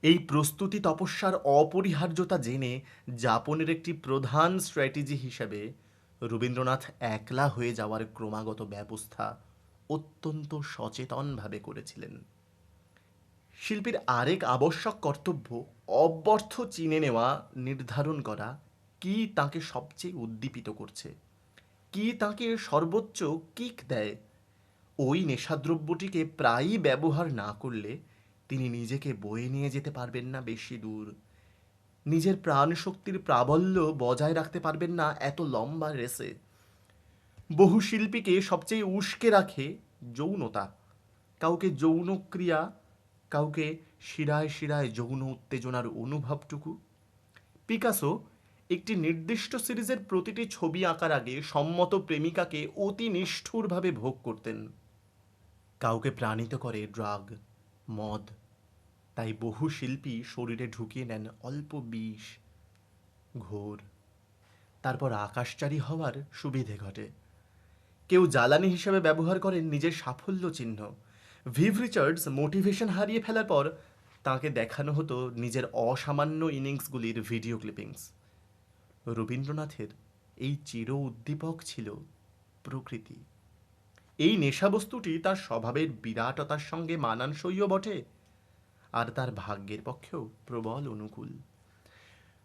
এই প্রস্তুতি তপস্যার অপরিহার্যতা জেনে যাপনের একটি প্রধান স্ট্র্যাটেজি হিসাবে রবীন্দ্রনাথ একলা হয়ে যাওয়ার ক্রমাগত ব্যবস্থা অত্যন্ত সচেতনভাবে করেছিলেন। শিল্পীর আরেক আবশ্যক কর্তব্য অব্যর্থ চিনে নেওয়া, নির্ধারণ করা কি তাকে সবচেয়ে উদ্দীপিত করছে, কি তাকে সর্বোচ্চ কিক দেয়। ওই নেশাদ্রব্যটিকে প্রায়ই ব্যবহার না করলে তিনি নিজেকে বয়ে নিয়ে যেতে পারবেন না বেশি দূর, নিজের প্রাণশক্তির প্রাবল্য বজায় রাখতে পারবেন না এত লম্বা রেসে। বহু শিল্পীকে সবচেয়ে উস্কে রাখে যৌনতা, কাউকে যৌন ক্রিয়া, কাউকে শিরায় শিরায় যৌন উত্তেজনার অনুভবটুকু। পিকাসো একটি নির্দিষ্ট সিরিজের প্রতিটি ছবি আঁকার আগে সম্মত প্রেমিকাকে অতি নিষ্ঠুরভাবে ভোগ করতেন। কাউকে প্রাণিত করে ড্রাগ, মদ। তাই বহু শিল্পী শরীরে ঢুকিয়ে নেন অল্প বিষ, ঘোর। তারপর আকাশচারী হওয়ার সুবিধে ঘটে। কেউ জ্বালানি হিসেবে ব্যবহার করেন নিজের সাফল্য চিহ্ন। ভিভ রিচার্ডস মোটিভেশন হারিয়ে ফেলার পর তাকে দেখানো হতো নিজের অসামান্য ইনিংসগুলির ভিডিও ক্লিপিংস। রবীন্দ্রনাথের এই চির উদ্দীপক ছিল প্রকৃতি। এই নেশাবস্তুটি তার স্বভাবের বিরাটতার সঙ্গে মানানসইও বটে, আর তার ভাগ্যের পক্ষেও প্রবল অনুকূল।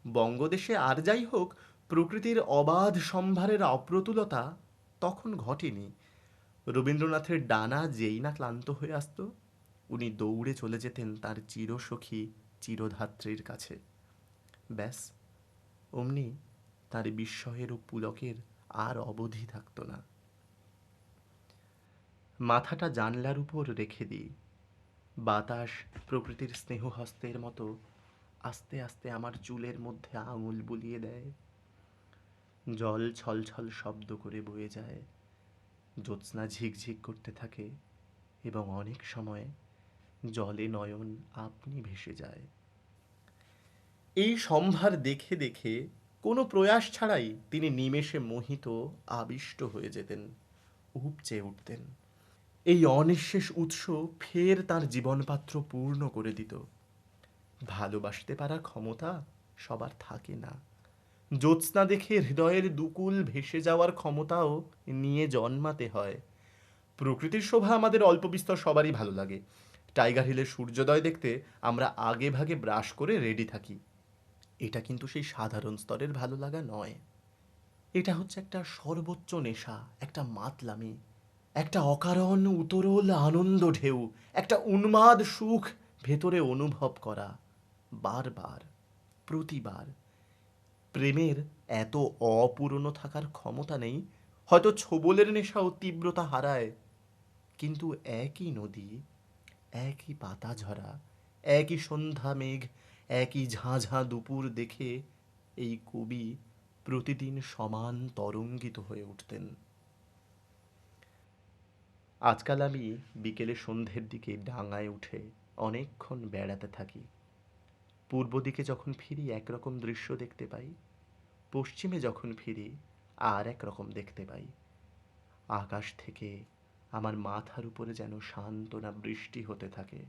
বঙ্গদেশে আর যাই হোক, প্রকৃতির অবাধ সম্ভারের অপ্রতুলতা তখন ঘটেনি। রবীন্দ্রনাথের ডানা যেই না ক্লান্ত হয়ে আসত, উনি দৌড়ে চলে যেতেন তার চিরসখী চিরধাত্রীর কাছে। ব্যাস, অমনি তার বিস্ময়ের ও পুলকের আর অবধি থাকত না। মাথাটা জানলার উপর রেখে দিই। বাতাস প্রকৃতির স্নেহহস্তের মতো আস্তে আস্তে আমার চুলের মধ্যে আঙুল বুলিয়ে দেয়। জল ছলছল শব্দ করে বয়ে যায়, জ্যোৎস্না ঝিকঝিক করতে থাকে, এবং অনেক সময় জলে নয়ন আপনি ভেসে যায়। এই সম্ভার দেখে দেখে কোনো প্রয়াস ছাড়াই তিনি নিমেষে মোহিত, আবিষ্ট হয়ে যেতেন, উপচে উঠতেন। এই অনিঃশেষ উৎস ফের তার জীবনপাত্র পূর্ণ করে দিত। ভালোবাসতে পারার ক্ষমতা সবার থাকে না। জ্যোৎস্না দেখে হৃদয়ের দুকুল ভেসে যাওয়ার ক্ষমতাও নিয়ে জন্মাতে হয়। প্রকৃতির শোভা আমাদের অল্প বিস্তর সবারই ভালো লাগে। টাইগার হিলের সূর্যোদয় দেখতে আমরা আগে ভাগে ব্রাশ করে রেডি থাকি। এটা কিন্তু সেই সাধারণ স্তরের ভালো লাগা নয়। এটা হচ্ছে একটা সর্বোচ্চ নেশা, একটা মাতলামি, একটা অকারণ উতরল আনন্দ ঢেউ, একটা উন্মাদ সুখ ভেতরে অনুভব করা, বারবার, প্রতিবার। প্রেমের এত অপূর্ণ থাকার ক্ষমতা নেই। হয়তো ছোবলের নেশাও তীব্রতা হারায়, কিন্তু একই নদী, একই পাতা ঝরা, একই সন্ধ্যা মেঘ, একই ঝাঁ ঝাঁ দুপুর দেখে এই কবি প্রতিদিন সমান তরঙ্গিত হয়ে উঠতেন। আজকাল আমি বিকেলে সন্ধ্যের দিকে ডাঙায় উঠে অনেকক্ষণ বেড়াতে থাকি। পূর্ব দিকে যখন ফিরি একরকম দৃশ্য দেখতে পাই, পশ্চিমে যখন ফিরি আর এক রকম দেখতে পাই। আকাশ থেকে আমার মাথার উপরে যেন সান্ত্বনা বৃষ্টি হতে থাকে।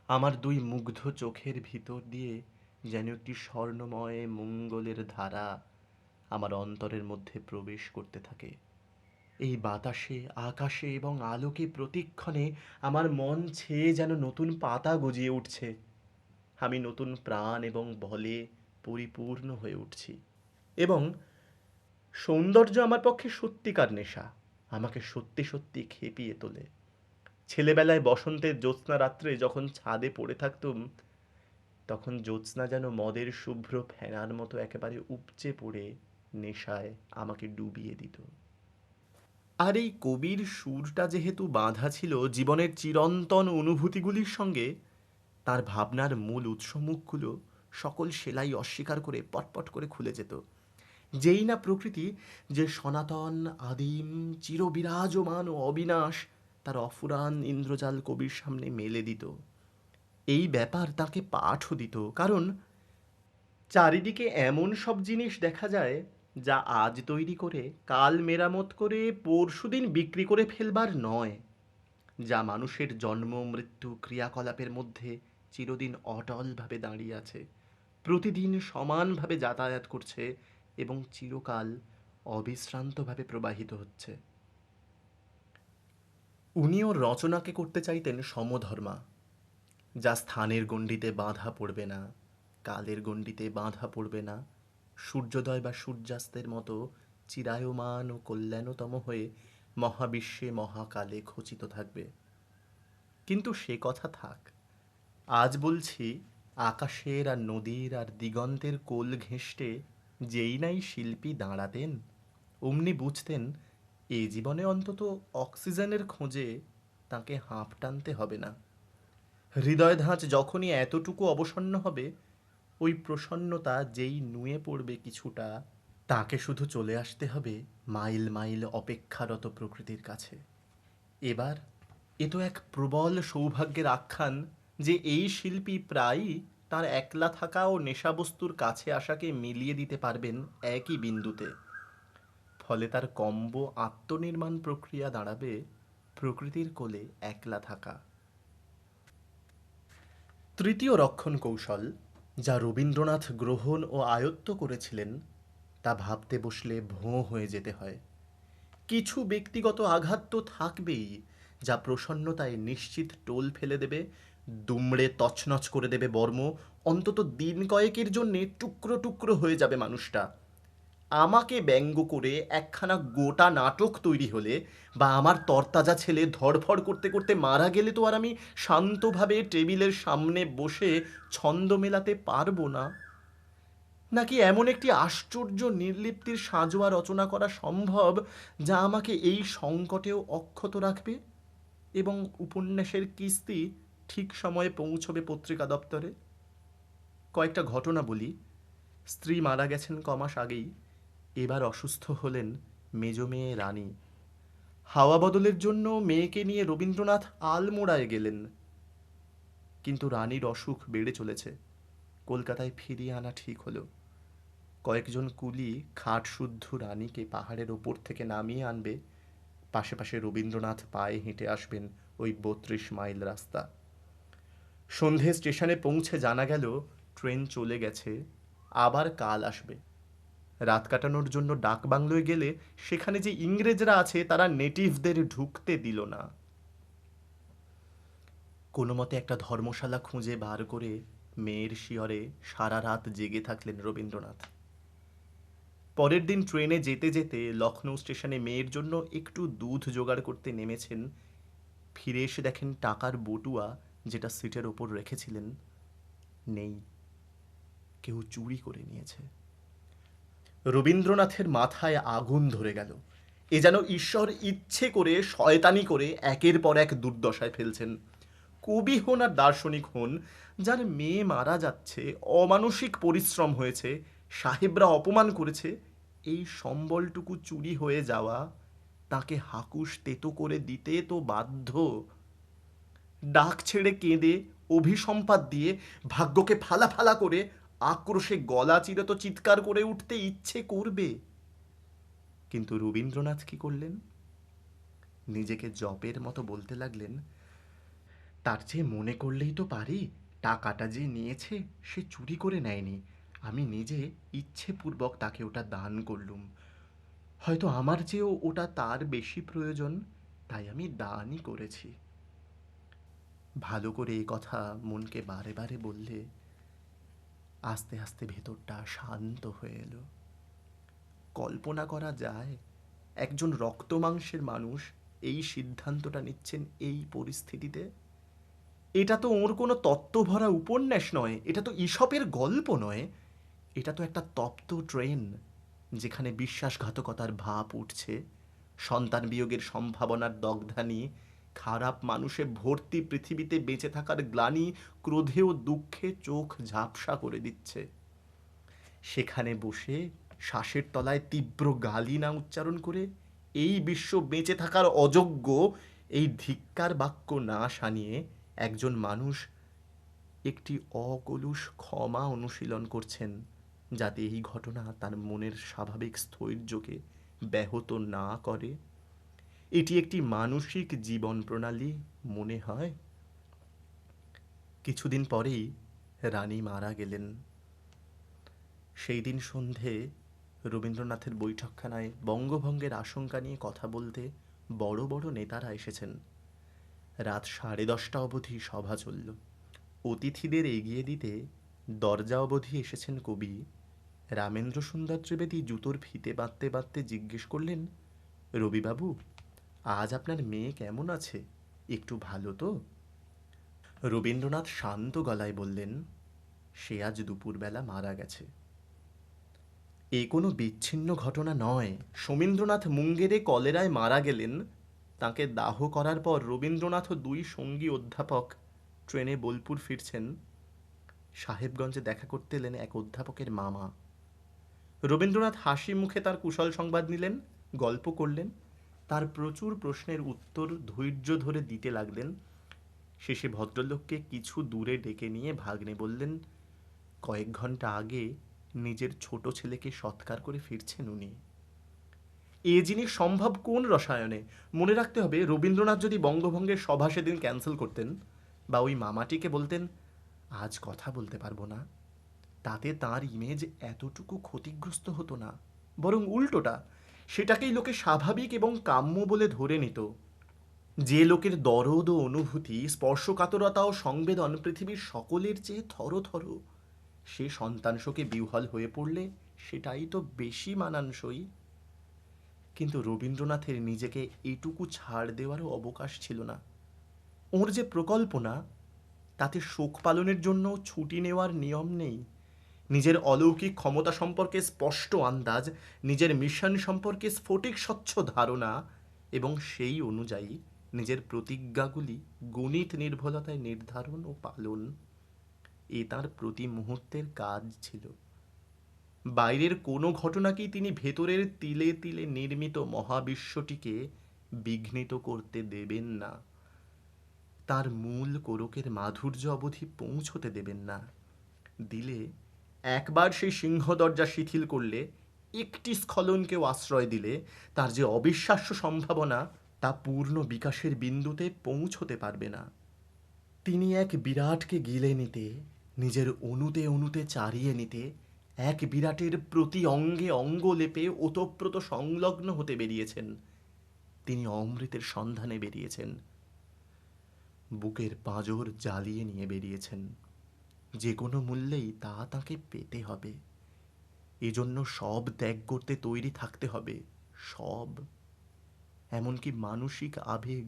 আমার দুই মুগ্ধ চোখের ভিতর দিয়ে যেন একটি স্বর্ণময় মঙ্গলের ধারা আমার অন্তরের মধ্যে প্রবেশ করতে থাকে। এই বাতাসে, আকাশে এবং আলোকে প্রতিক্ষণে আমার মন ছেয়ে যেন নতুন পাতা গজিয়ে উঠছে। আমি নতুন প্রাণ এবং বলে পরিপূর্ণ হয়ে উঠছি। এবং সৌন্দর্য আমার পক্ষে সত্যিকার নেশা, আমাকে সত্যি সত্যি খেপিয়ে তোলে। ছেলেবেলায় বসন্তের জ্যোৎস্না রাত্রে যখন ছাদে পড়ে থাকতুম, তখন জ্যোৎস্না যেন মদের শুভ্র ফেনার মতো একেবারে উপচে পড়ে নেশায় আমাকে ডুবিয়ে দিত। আর এই কবির সুরটা যেহেতু বাঁধা ছিল জীবনের চিরন্তন অনুভূতিগুলির সঙ্গে, তার ভাবনার মূল উৎসমুখগুলো সকল সেলাই অস্বীকার করে পটপট করে খুলে যেত। যেই না প্রকৃতি যে সনাতন, আদিম, চিরবিরাজমান ও অবিনাশ তার অফুরান ইন্দ্রজাল কবির সামনে মেলে দিত। এই ব্যাপার তাকে পাঠও দিত, কারণ চারিদিকে এমন সব জিনিস দেখা যায় যা আজ তৈরি করে কাল মেরামত করে পরশুদিন বিক্রি করে ফেলবার নয়, যা মানুষের জন্ম মৃত্যু ক্রিয়াকলাপের মধ্যে চিরদিন অটলভাবে দাঁড়িয়ে আছে, প্রতিদিন সমানভাবে যাতায়াত করছে এবং চিরকাল অবিশ্রান্তভাবে প্রবাহিত হচ্ছে। উনিও রচনাকে করতে চাইতেন সমধর্মা, যা স্থানের গণ্ডিতে বাঁধা পড়বে না, কালের গণ্ডিতে বাঁধা পড়বে না, সূর্যোদয় বা সূর্যাস্তের মতো চিরায়মান ও কল্যাণতম হয়ে মহাবিশ্বে মহাকালে খচিত থাকবে। কিন্তু সে কথা থাক, আজ বলছি, আকাশের আর নদীর আর দিগন্তের কোল ঘেঁষটে যেই নাই শিল্পী দাঁড়াতেন, অমনি বুঝতেন এ জীবনে অন্তত অক্সিজেনের খোঁজে তাকে হাঁপ টানতে হবে না। হৃদয় ধাঁচ যখনই এতটুকু অবসন্ন হবে, ওই প্রসন্নতা যেই নুয়ে পড়বে কিছুটা, তাকে শুধু চলে আসতে হবে মাইল মাইল অপেক্ষারত প্রকৃতির কাছে। এবার এ তো এক প্রবল সৌভাগ্যের আখ্যান যে এই শিল্পী প্রায়ই তার একলা থাকা ও নেশাবস্তুর কাছে আসাকে মিলিয়ে দিতে পারবেন একই বিন্দুতে। ফলে তার কম্ব আত্মনির্মাণ প্রক্রিয়া দাঁড়াবে প্রকৃতির কোলে একলা থাকা। তৃতীয় রক্ষণ কৌশল, যা রবীন্দ্রনাথ গ্রহণ ও আয়ত্ত করেছিলেন, তা ভাবতে বসলে ভোঁ হয়ে যেতে হয়। কিছু ব্যক্তিগত আঘাত তো থাকবেই, যা প্রসন্নতায় নিশ্চিত টোল ফেলে দেবে, দুমড়ে তছনছ করে দেবে বর্ম, অন্তত দিন কয়েকের জন্যে টুকরো টুকরো হয়ে যাবে মানুষটা। আমাকে ব্যঙ্গ করে একখানা গোটা নাটক তৈরি হলে, বা আমার তরতাজা ছেলে ধড়ফড় করতে করতে মারা গেলে তো আর আমি শান্তভাবে টেবিলের সামনে বসে ছন্দ মেলাতে পারবো না। নাকি এমন একটি আশ্চর্য নির্লিপ্তির সাঁজোয়া রচনা করা সম্ভব যা আমাকে এই সংকটেও অক্ষত রাখবে এবং উপন্যাসের কিস্তি ঠিক সময়ে পৌঁছবে পত্রিকা দপ্তরে? কয়েকটা ঘটনা বলি। স্ত্রী মারা গেছেন কমাস আগেই, এবার অসুস্থ হলেন মেজ মেয়ে রানী। হাওয়া বদলের জন্য মেয়েকে নিয়ে রবীন্দ্রনাথ আলমোড়ায় গেলেন, কিন্তু রানীর অসুখ বেড়ে চলেছে। কলকাতায় ফিরিয়ে আনা ঠিক হলো। কয়েকজন কুলি খাটশুদ্ধ রানীকে পাহাড়ের ওপর থেকে নামিয়ে আনবে, পাশে পাশে রবীন্দ্রনাথ পায়ে হেঁটে আসবেন ওই ৩২ মাইল রাস্তা। সন্ধে স্টেশনে পৌঁছে জানা গেল ট্রেন চলে গেছে, আবার কাল আসবে। রাত কাটানোর জন্য ডাক বাংলোয় গেলে সেখানে যে ইংরেজরা আছে তারা নেটিভদের ঢুকতে দিল না। কোনো মতে একটা ধর্মশালা খুঁজে বার করে মেয়ের শিয়রে সারা রাত জেগে থাকলেন রবীন্দ্রনাথ। পরের দিন ট্রেনে যেতে যেতে লখনৌ স্টেশনে মেয়ের জন্য একটু দুধ জোগাড় করতে নেমেছেন। ফিরে এসে দেখেন টাকার বটুয়া যেটা সিটের ওপর রেখেছিলেন নেই, কেউ চুরি করে নিয়েছে। রবীন্দ্রনাথের মাথায় আগুন ধরে গেল। এ যেন ঈশ্বর ইচ্ছে করে শয়তানি করে একের পর এক দুর্দশায় ফেলছেন। কবি হন আর দার্শনিক হন, যার মেয়ে মারা যাচ্ছে, অমানসিক পরিশ্রম হয়েছে, সাহেবরা অপমান করেছে, এই সম্বলটুকু চুরি হয়ে যাওয়া তাকে হাকুস তেতো করে দিতে তো বাধ্য। ডাক ছেড়ে কেঁদে, অভিসম্পাত দিয়ে, ভাগ্যকে ফালা ফালা করে আক্রোশে গলা চিরে তো চিৎকার করে উঠতে ইচ্ছে করবে। কিন্তু রবীন্দ্রনাথ কি করলেন? নিজেকে জপের মতো বলতে লাগলেন, তার চেয়ে মনে করলেই তো পারি টাকাটা যে নিয়েছে সে চুরি করে নেয়নি, আমি নিজে ইচ্ছেপূর্বক তাকে ওটা দান করলুম। হয়তো আমার চেয়েও ওটা তার বেশি প্রয়োজন, তাই আমি দানই করেছি। ভালো করে এই কথা মনকে বারে বারে বললে আস্তে আস্তে ভেতরটা শান্ত হয়ে এলো। কল্পনা করা যায় একজন রক্তমাংসের মানুষ এই সিদ্ধান্তটা নিচ্ছেন এই পরিস্থিতিতে? এটা তো ওর কোনো তত্ত্বভরা উপন্যাস নয়, এটা তো ঈশপের গল্প নয়, এটা তো একটা তপ্ত ট্রেন, যেখানে বিশ্বাসঘাতকতার ভাপ উঠছে, সন্তান বিয়োগের সম্ভাবনার দগ্ধানি, খারাপ মানুষে ভর্তি পৃথিবীতে বেঁচে থাকার গ্লানি ক্রোধে ও দুঃখে চোখ ঝাপসা করে দিচ্ছে। সেখানে বসে শ্বাসের তলায় তীব্র গালি না উচ্চারণ করে এই বিশ্ব বেঁচে থাকার অযোগ্য, এই ধিক্কার বাক্য না শানিয়ে একজন মানুষ একটি অকলুষ ক্ষমা অনুশীলন করছেন, যাতে এই ঘটনা তার মনের স্বাভাবিক স্থৈর্যকে ব্যাহত না করে। এটি একটি মানসিক জীবন প্রণালী মনে হয়। কিছুদিন পরেই রানী মারা গেলেন। সেই দিন সন্ধে রবীন্দ্রনাথের বৈঠকখানায় বঙ্গভঙ্গের আশঙ্কা নিয়ে কথা বলতে বড় বড় নেতারা এসেছেন। রাত 10:30 অবধি সভা চলল। অতিথিদের এগিয়ে দিতে দরজা অবধি এসেছেন কবি। রামেন্দ্র সুন্দর ত্রিবেদী জুতোর ফিতে বাঁধতে বাঁধতে জিজ্ঞেস করলেন, রবিবাবু, আজ আপনার মেয়ে কেমন আছে? একটু ভালো তো? রবীন্দ্রনাথ শান্ত গলায় বললেন, সে আজ দুপুরবেলা মারা গেছে। এ কোনো বিচ্ছিন্ন ঘটনা নয়। সোমেন্দ্রনাথ মুঙ্গেরে কলেরায় মারা গেলেন। তাকে দাহ করার পর রবীন্দ্রনাথ ও 2 সঙ্গী অধ্যাপক ট্রেনে বোলপুর ফিরছেন। সাহেবগঞ্জে দেখা করতে এলেন এক অধ্যাপকের মামা। রবীন্দ্রনাথ হাসি মুখে তার কুশল সংবাদ নিলেন, গল্প করলেন, তার প্রচুর প্রশ্নের উত্তর ধৈর্য ধরে দিতে লাগলেন। শেষে ভদ্রলোককে কিছু দূরে ডেকে নিয়ে ভাগ্নে বললেন, কয়েক ঘন্টা আগে নিজের ছোট ছেলেকে সৎকার করে ফিরছেন উনি। এ জিনিস সম্ভব কোন রসায়নে? মনে রাখতে হবে, রবীন্দ্রনাথ যদি বঙ্গভঙ্গের সভা সেদিন ক্যান্সেল করতেন বা ওই মামাটিকে বলতেন আজ কথা বলতে পারবো না, তাতে তার ইমেজ এতটুকু ক্ষতিগ্রস্ত হতো না, বরং উল্টোটা, সেটাকেই লোকে স্বাভাবিক এবং কাম্য বলে ধরে নিত। যে লোকের দরদ ও অনুভূতি, স্পর্শকাতরতা ও সংবেদন পৃথিবীর সকলের চেয়ে থরথর, সে সন্তান শোকে বিহ্বল হয়ে পড়লে সেটাই তো বেশি মানানসই। কিন্তু রবীন্দ্রনাথের নিজেকে এটুকু ছাড় দেওয়ারও অবকাশ ছিল না। ওর যে প্রকল্পনা, তাতে শোক পালনের জন্য ছুটি নেওয়ার নিয়ম নেই। নিজের অলৌকিক ক্ষমতা সম্পর্কে স্পষ্ট আন্দাজ, নিজের মিশন সম্পর্কে স্ফটিক স্বচ্ছ ধারণা এবং সেই অনুযায়ী নিজের প্রতিজ্ঞাগুলি গণিত নির্ভুলতায় নির্ধারণ ও পালন, এ তাঁর প্রতি মুহূর্তের কাজ ছিল। বাইরের কোনো ঘটনাকেই তিনি ভেতরের তিলে তিলে নির্মিত মহাবিশ্বটিকে বিঘ্নিত করতে দেবেন না, তার মূল কোরকের মাধুর্য অবধি পৌঁছতে দেবেন না। দিলে একবার সেই সিংহ দরজা শিথিল করলে, একটি স্খলনকেও আশ্রয় দিলে তার যে অবিশ্বাস্য সম্ভাবনা, তা পূর্ণ বিকাশের বিন্দুতে পৌঁছতে পারবে না। তিনি এক বিরাটকে গিলে নিতে, নিজের অণুতে অণুতে চারিয়ে নিতে, এক বিরাটের প্রতি অঙ্গে অঙ্গ লেপে ওতপ্রোত সংলগ্ন হতে বেরিয়েছেন। তিনি অমৃতের সন্ধানে বেরিয়েছেন, বুকের পাঁজর জ্বালিয়ে নিয়ে বেরিয়েছেন। যে কোনো মূল্যেই তা তাকে পেতে হবে। এজন্য সব ত্যাগ করতে তৈরি থাকতে হবে, সব, এমনকি মানসিক আবেগ।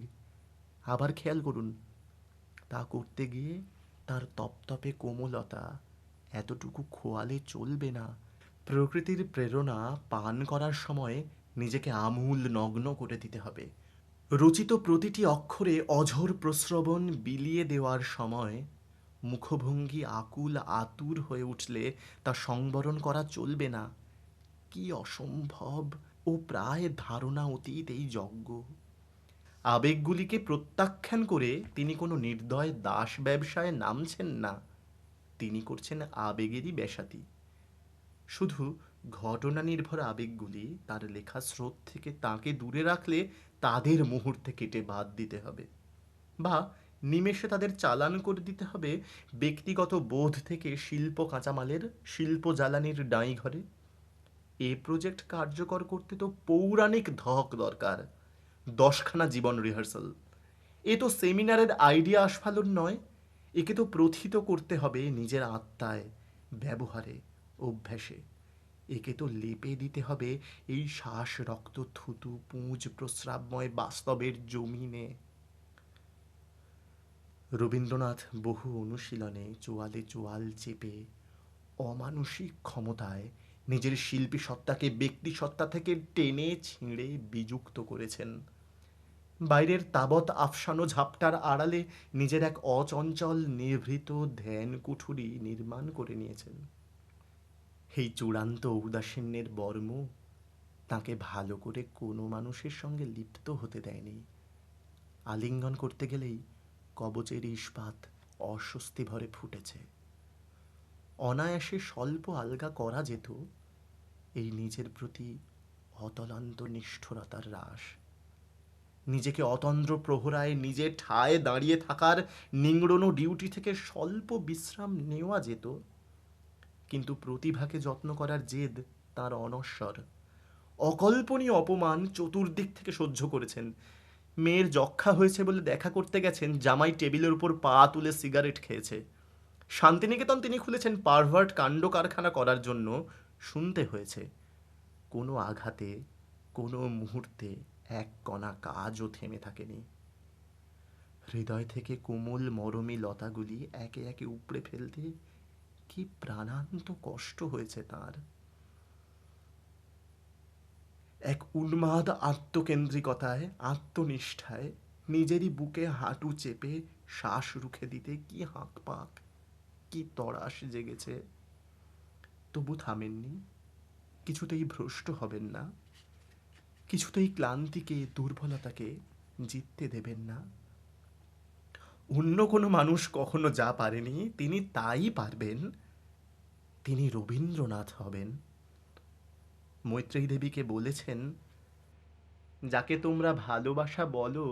আবার খেয়াল করুন, তা করতে গিয়ে তার তপতপে কোমলতা এতটুকু খোয়ালে চলবে না। প্রকৃতির প্রেরণা পান করার সময় নিজেকে আমূল নগ্ন করে দিতে হবে। রচিত প্রতিটি অক্ষরে অঝোর প্রস্রবণ বিলিয়ে দেওয়ার সময় মুখভঙ্গি আকুল আতুর হয়ে উঠলে তা সংবরণ করা চলবে না। কি অসম্ভব ও প্রায় ধারণা অতীত এই যজ্ঞ! আবেগগুলিকে প্রত্যাখ্যান করে তিনি কোনো নির্দয় দাস ব্যবসায় নামছেন না, তিনি করছেন আবেগেরই বেসাতি। শুধু ঘটনা নির্ভর আবেগগুলি তার লেখা স্রোত থেকে তাকে দূরে রাখলে তাদের মুহূর্তে কেটে বাদ দিতে হবে, বা নিমেষে তাদের চালান করে দিতে হবে ব্যক্তিগত বোধ থেকে শিল্প কাঁচামালের, শিল্প জ্বালানির ডাঁই ঘরে। এ প্রজেক্ট কার্যকর করতে তো পৌরাণিক ধক দরকার, 10খানা জীবন রিহার্সাল। এ তো সেমিনারের আইডিয়া আস্ফালন নয়, একে তো প্রথিত করতে হবে নিজের আত্মায়, ব্যবহারে, অভ্যাসে। একে তো লেপে দিতে হবে এই শ্বাস রক্ত থুতু পুঁজ প্রস্রাবময় বাস্তবের জমিনে। রবীন্দ্রনাথ বহু অনুশীলনে চোয়ালে চোয়াল চেপে অমানসিক ক্ষমতায় নিজের শিল্পী সত্তাকে ব্যক্তি সত্তা থেকে টেনে ছিঁড়ে বিযুক্ত করেছেন। বাইরের তাবৎ আফসানো ঝাপটার আড়ালে নিজের এক অচঞ্চল নিভৃত ধ্যান কুঠুরি নির্মাণ করে নিয়েছেন। এই চূড়ান্ত ঔদাসীন্যের বর্ম তাকে ভালো করে কোনো মানুষের সঙ্গে লিপ্ত হতে দেয়নি। আলিঙ্গন করতে গেলেই কবচের ইস্পাত অস্বস্তি ভরে ফুটেছে। অনায়াসে স্বল্প আলগা করা যেত এই নিজের প্রতি অতলান্ত নিষ্ঠুরতার হ্রাস। নিজেকে অতন্দ্র প্রহরায় নিজে ঠায় দাঁড়িয়ে থাকার নিংড়নো ডিউটি থেকে স্বল্প বিশ্রাম নেওয়া যেত, কিন্তু প্রতিভাকে যত্ন করার জেদ তার অনশ্বর। অকল্পনীয় অপমান চতুর্দিক থেকে সহ্য করেছেন। মেয়ের যক্ষা হয়েছে বলে দেখা করতে গেছেন, জামাই টেবিলের উপর পা তুলে সিগারেট খেয়েছে। শান্তিনিকেতন তিনি খুলেছেন পারভার্ট কাণ্ড কারখানা করার জন্য, শুনতে হয়েছে। কোনো আঘাতে কোনো মুহূর্তে এক কণা কাজও থেমে থাকেনি। হৃদয় থেকে কোমল মরমী লতাগুলি একে একে উপড়ে ফেলতে কি প্রাণান্ত কষ্ট হয়েছে তার। এক উন্মাদ আত্মকেন্দ্রিকতায় আত্মনিষ্ঠায় নিজেরই বুকে হাঁটু চেপে শ্বাস রুখে দিতে কি হাঁক পাক, কি তড়াস জেগেছে। তবু থামেননি, কিছুতেই ভ্রষ্ট হবেন না, কিছুতেই ক্লান্তিকে দুর্বলতাকে জিততে দেবেন না। অন্য কোনো মানুষ কখনো যা পারেনি তিনি তাই পারবেন। তিনি রবীন্দ্রনাথ হবেন। মৈত্রেয়ী দেবীকে বলেছেন, যাকে তোমরা ভালোবাসা বলো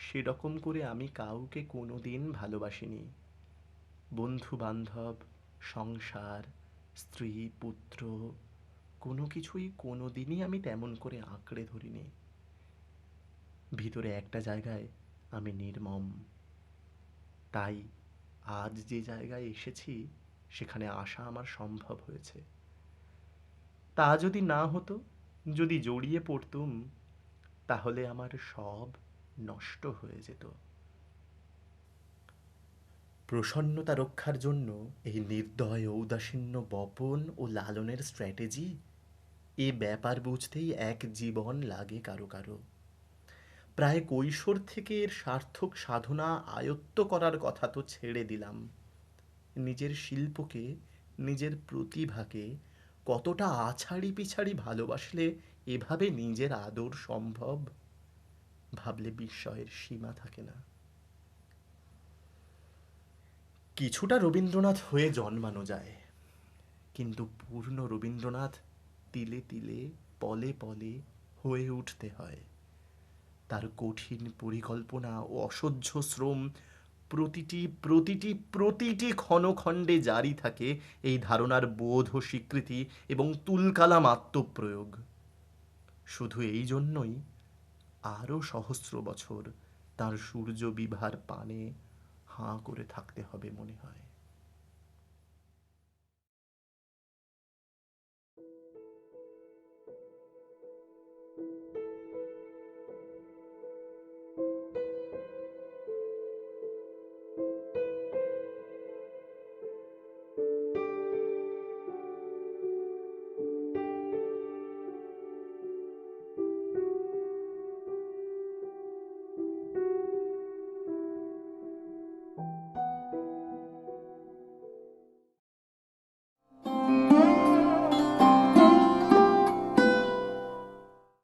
সেরকম করে আমি কাউকে কোনোদিন ভালোবাসিনি। বন্ধু বান্ধব, সংসার, স্ত্রী পুত্র কোনো কিছুই কোনোদিনই আমি তেমন করে আঁকড়ে ধরিনি। ভিতরে একটা জায়গায় আমি নির্মম। তাই আজ যে জায়গায় এসেছি সেখানে আসা আমার সম্ভব হয়েছে। তা যদি না হতো, যদি জড়িয়ে পড়তুম, তাহলে আমার সব নষ্ট হয়ে যেত। প্রসন্নতা রক্ষার জন্য এই নির্দয় ঔদাসীন্য বপন ও লালনের স্ট্র্যাটেজি, এ ব্যাপার বুঝতেই এক জীবন লাগে কারো কারো। প্রায় কৈশোর থেকে এর সার্থক সাধনা আয়ত্ত করার কথা তো ছেড়ে দিলাম। নিজের শিল্পকে, নিজের প্রতিভাকে কতটা আছাড়ি পিছাড়ি ভালোবাসলে এভাবে নিজের আদর সম্ভব, ভাবলে বিস্ময়ের সীমা থাকে না। কিছুটা রবীন্দ্রনাথ হয়ে জন্মানো যায়, কিন্তু পূর্ণ রবীন্দ্রনাথ তিলে তিলে পলে পলে হয়ে উঠতে হয়। তার কঠিন পরিকল্পনা ও অসহ্য শ্রম প্রতিটি প্রতিটি প্রতিটি ক্ষণখণ্ডে জারি থাকে এই ধারণার বোধ ও স্বীকৃতি এবং তুলকালাম আত্মপ্রয়োগ। শুধু এই জন্যই আরও সহস্র বছর তার সূর্য বিভার পানে হাঁ করে থাকতে হবে মনে হয়।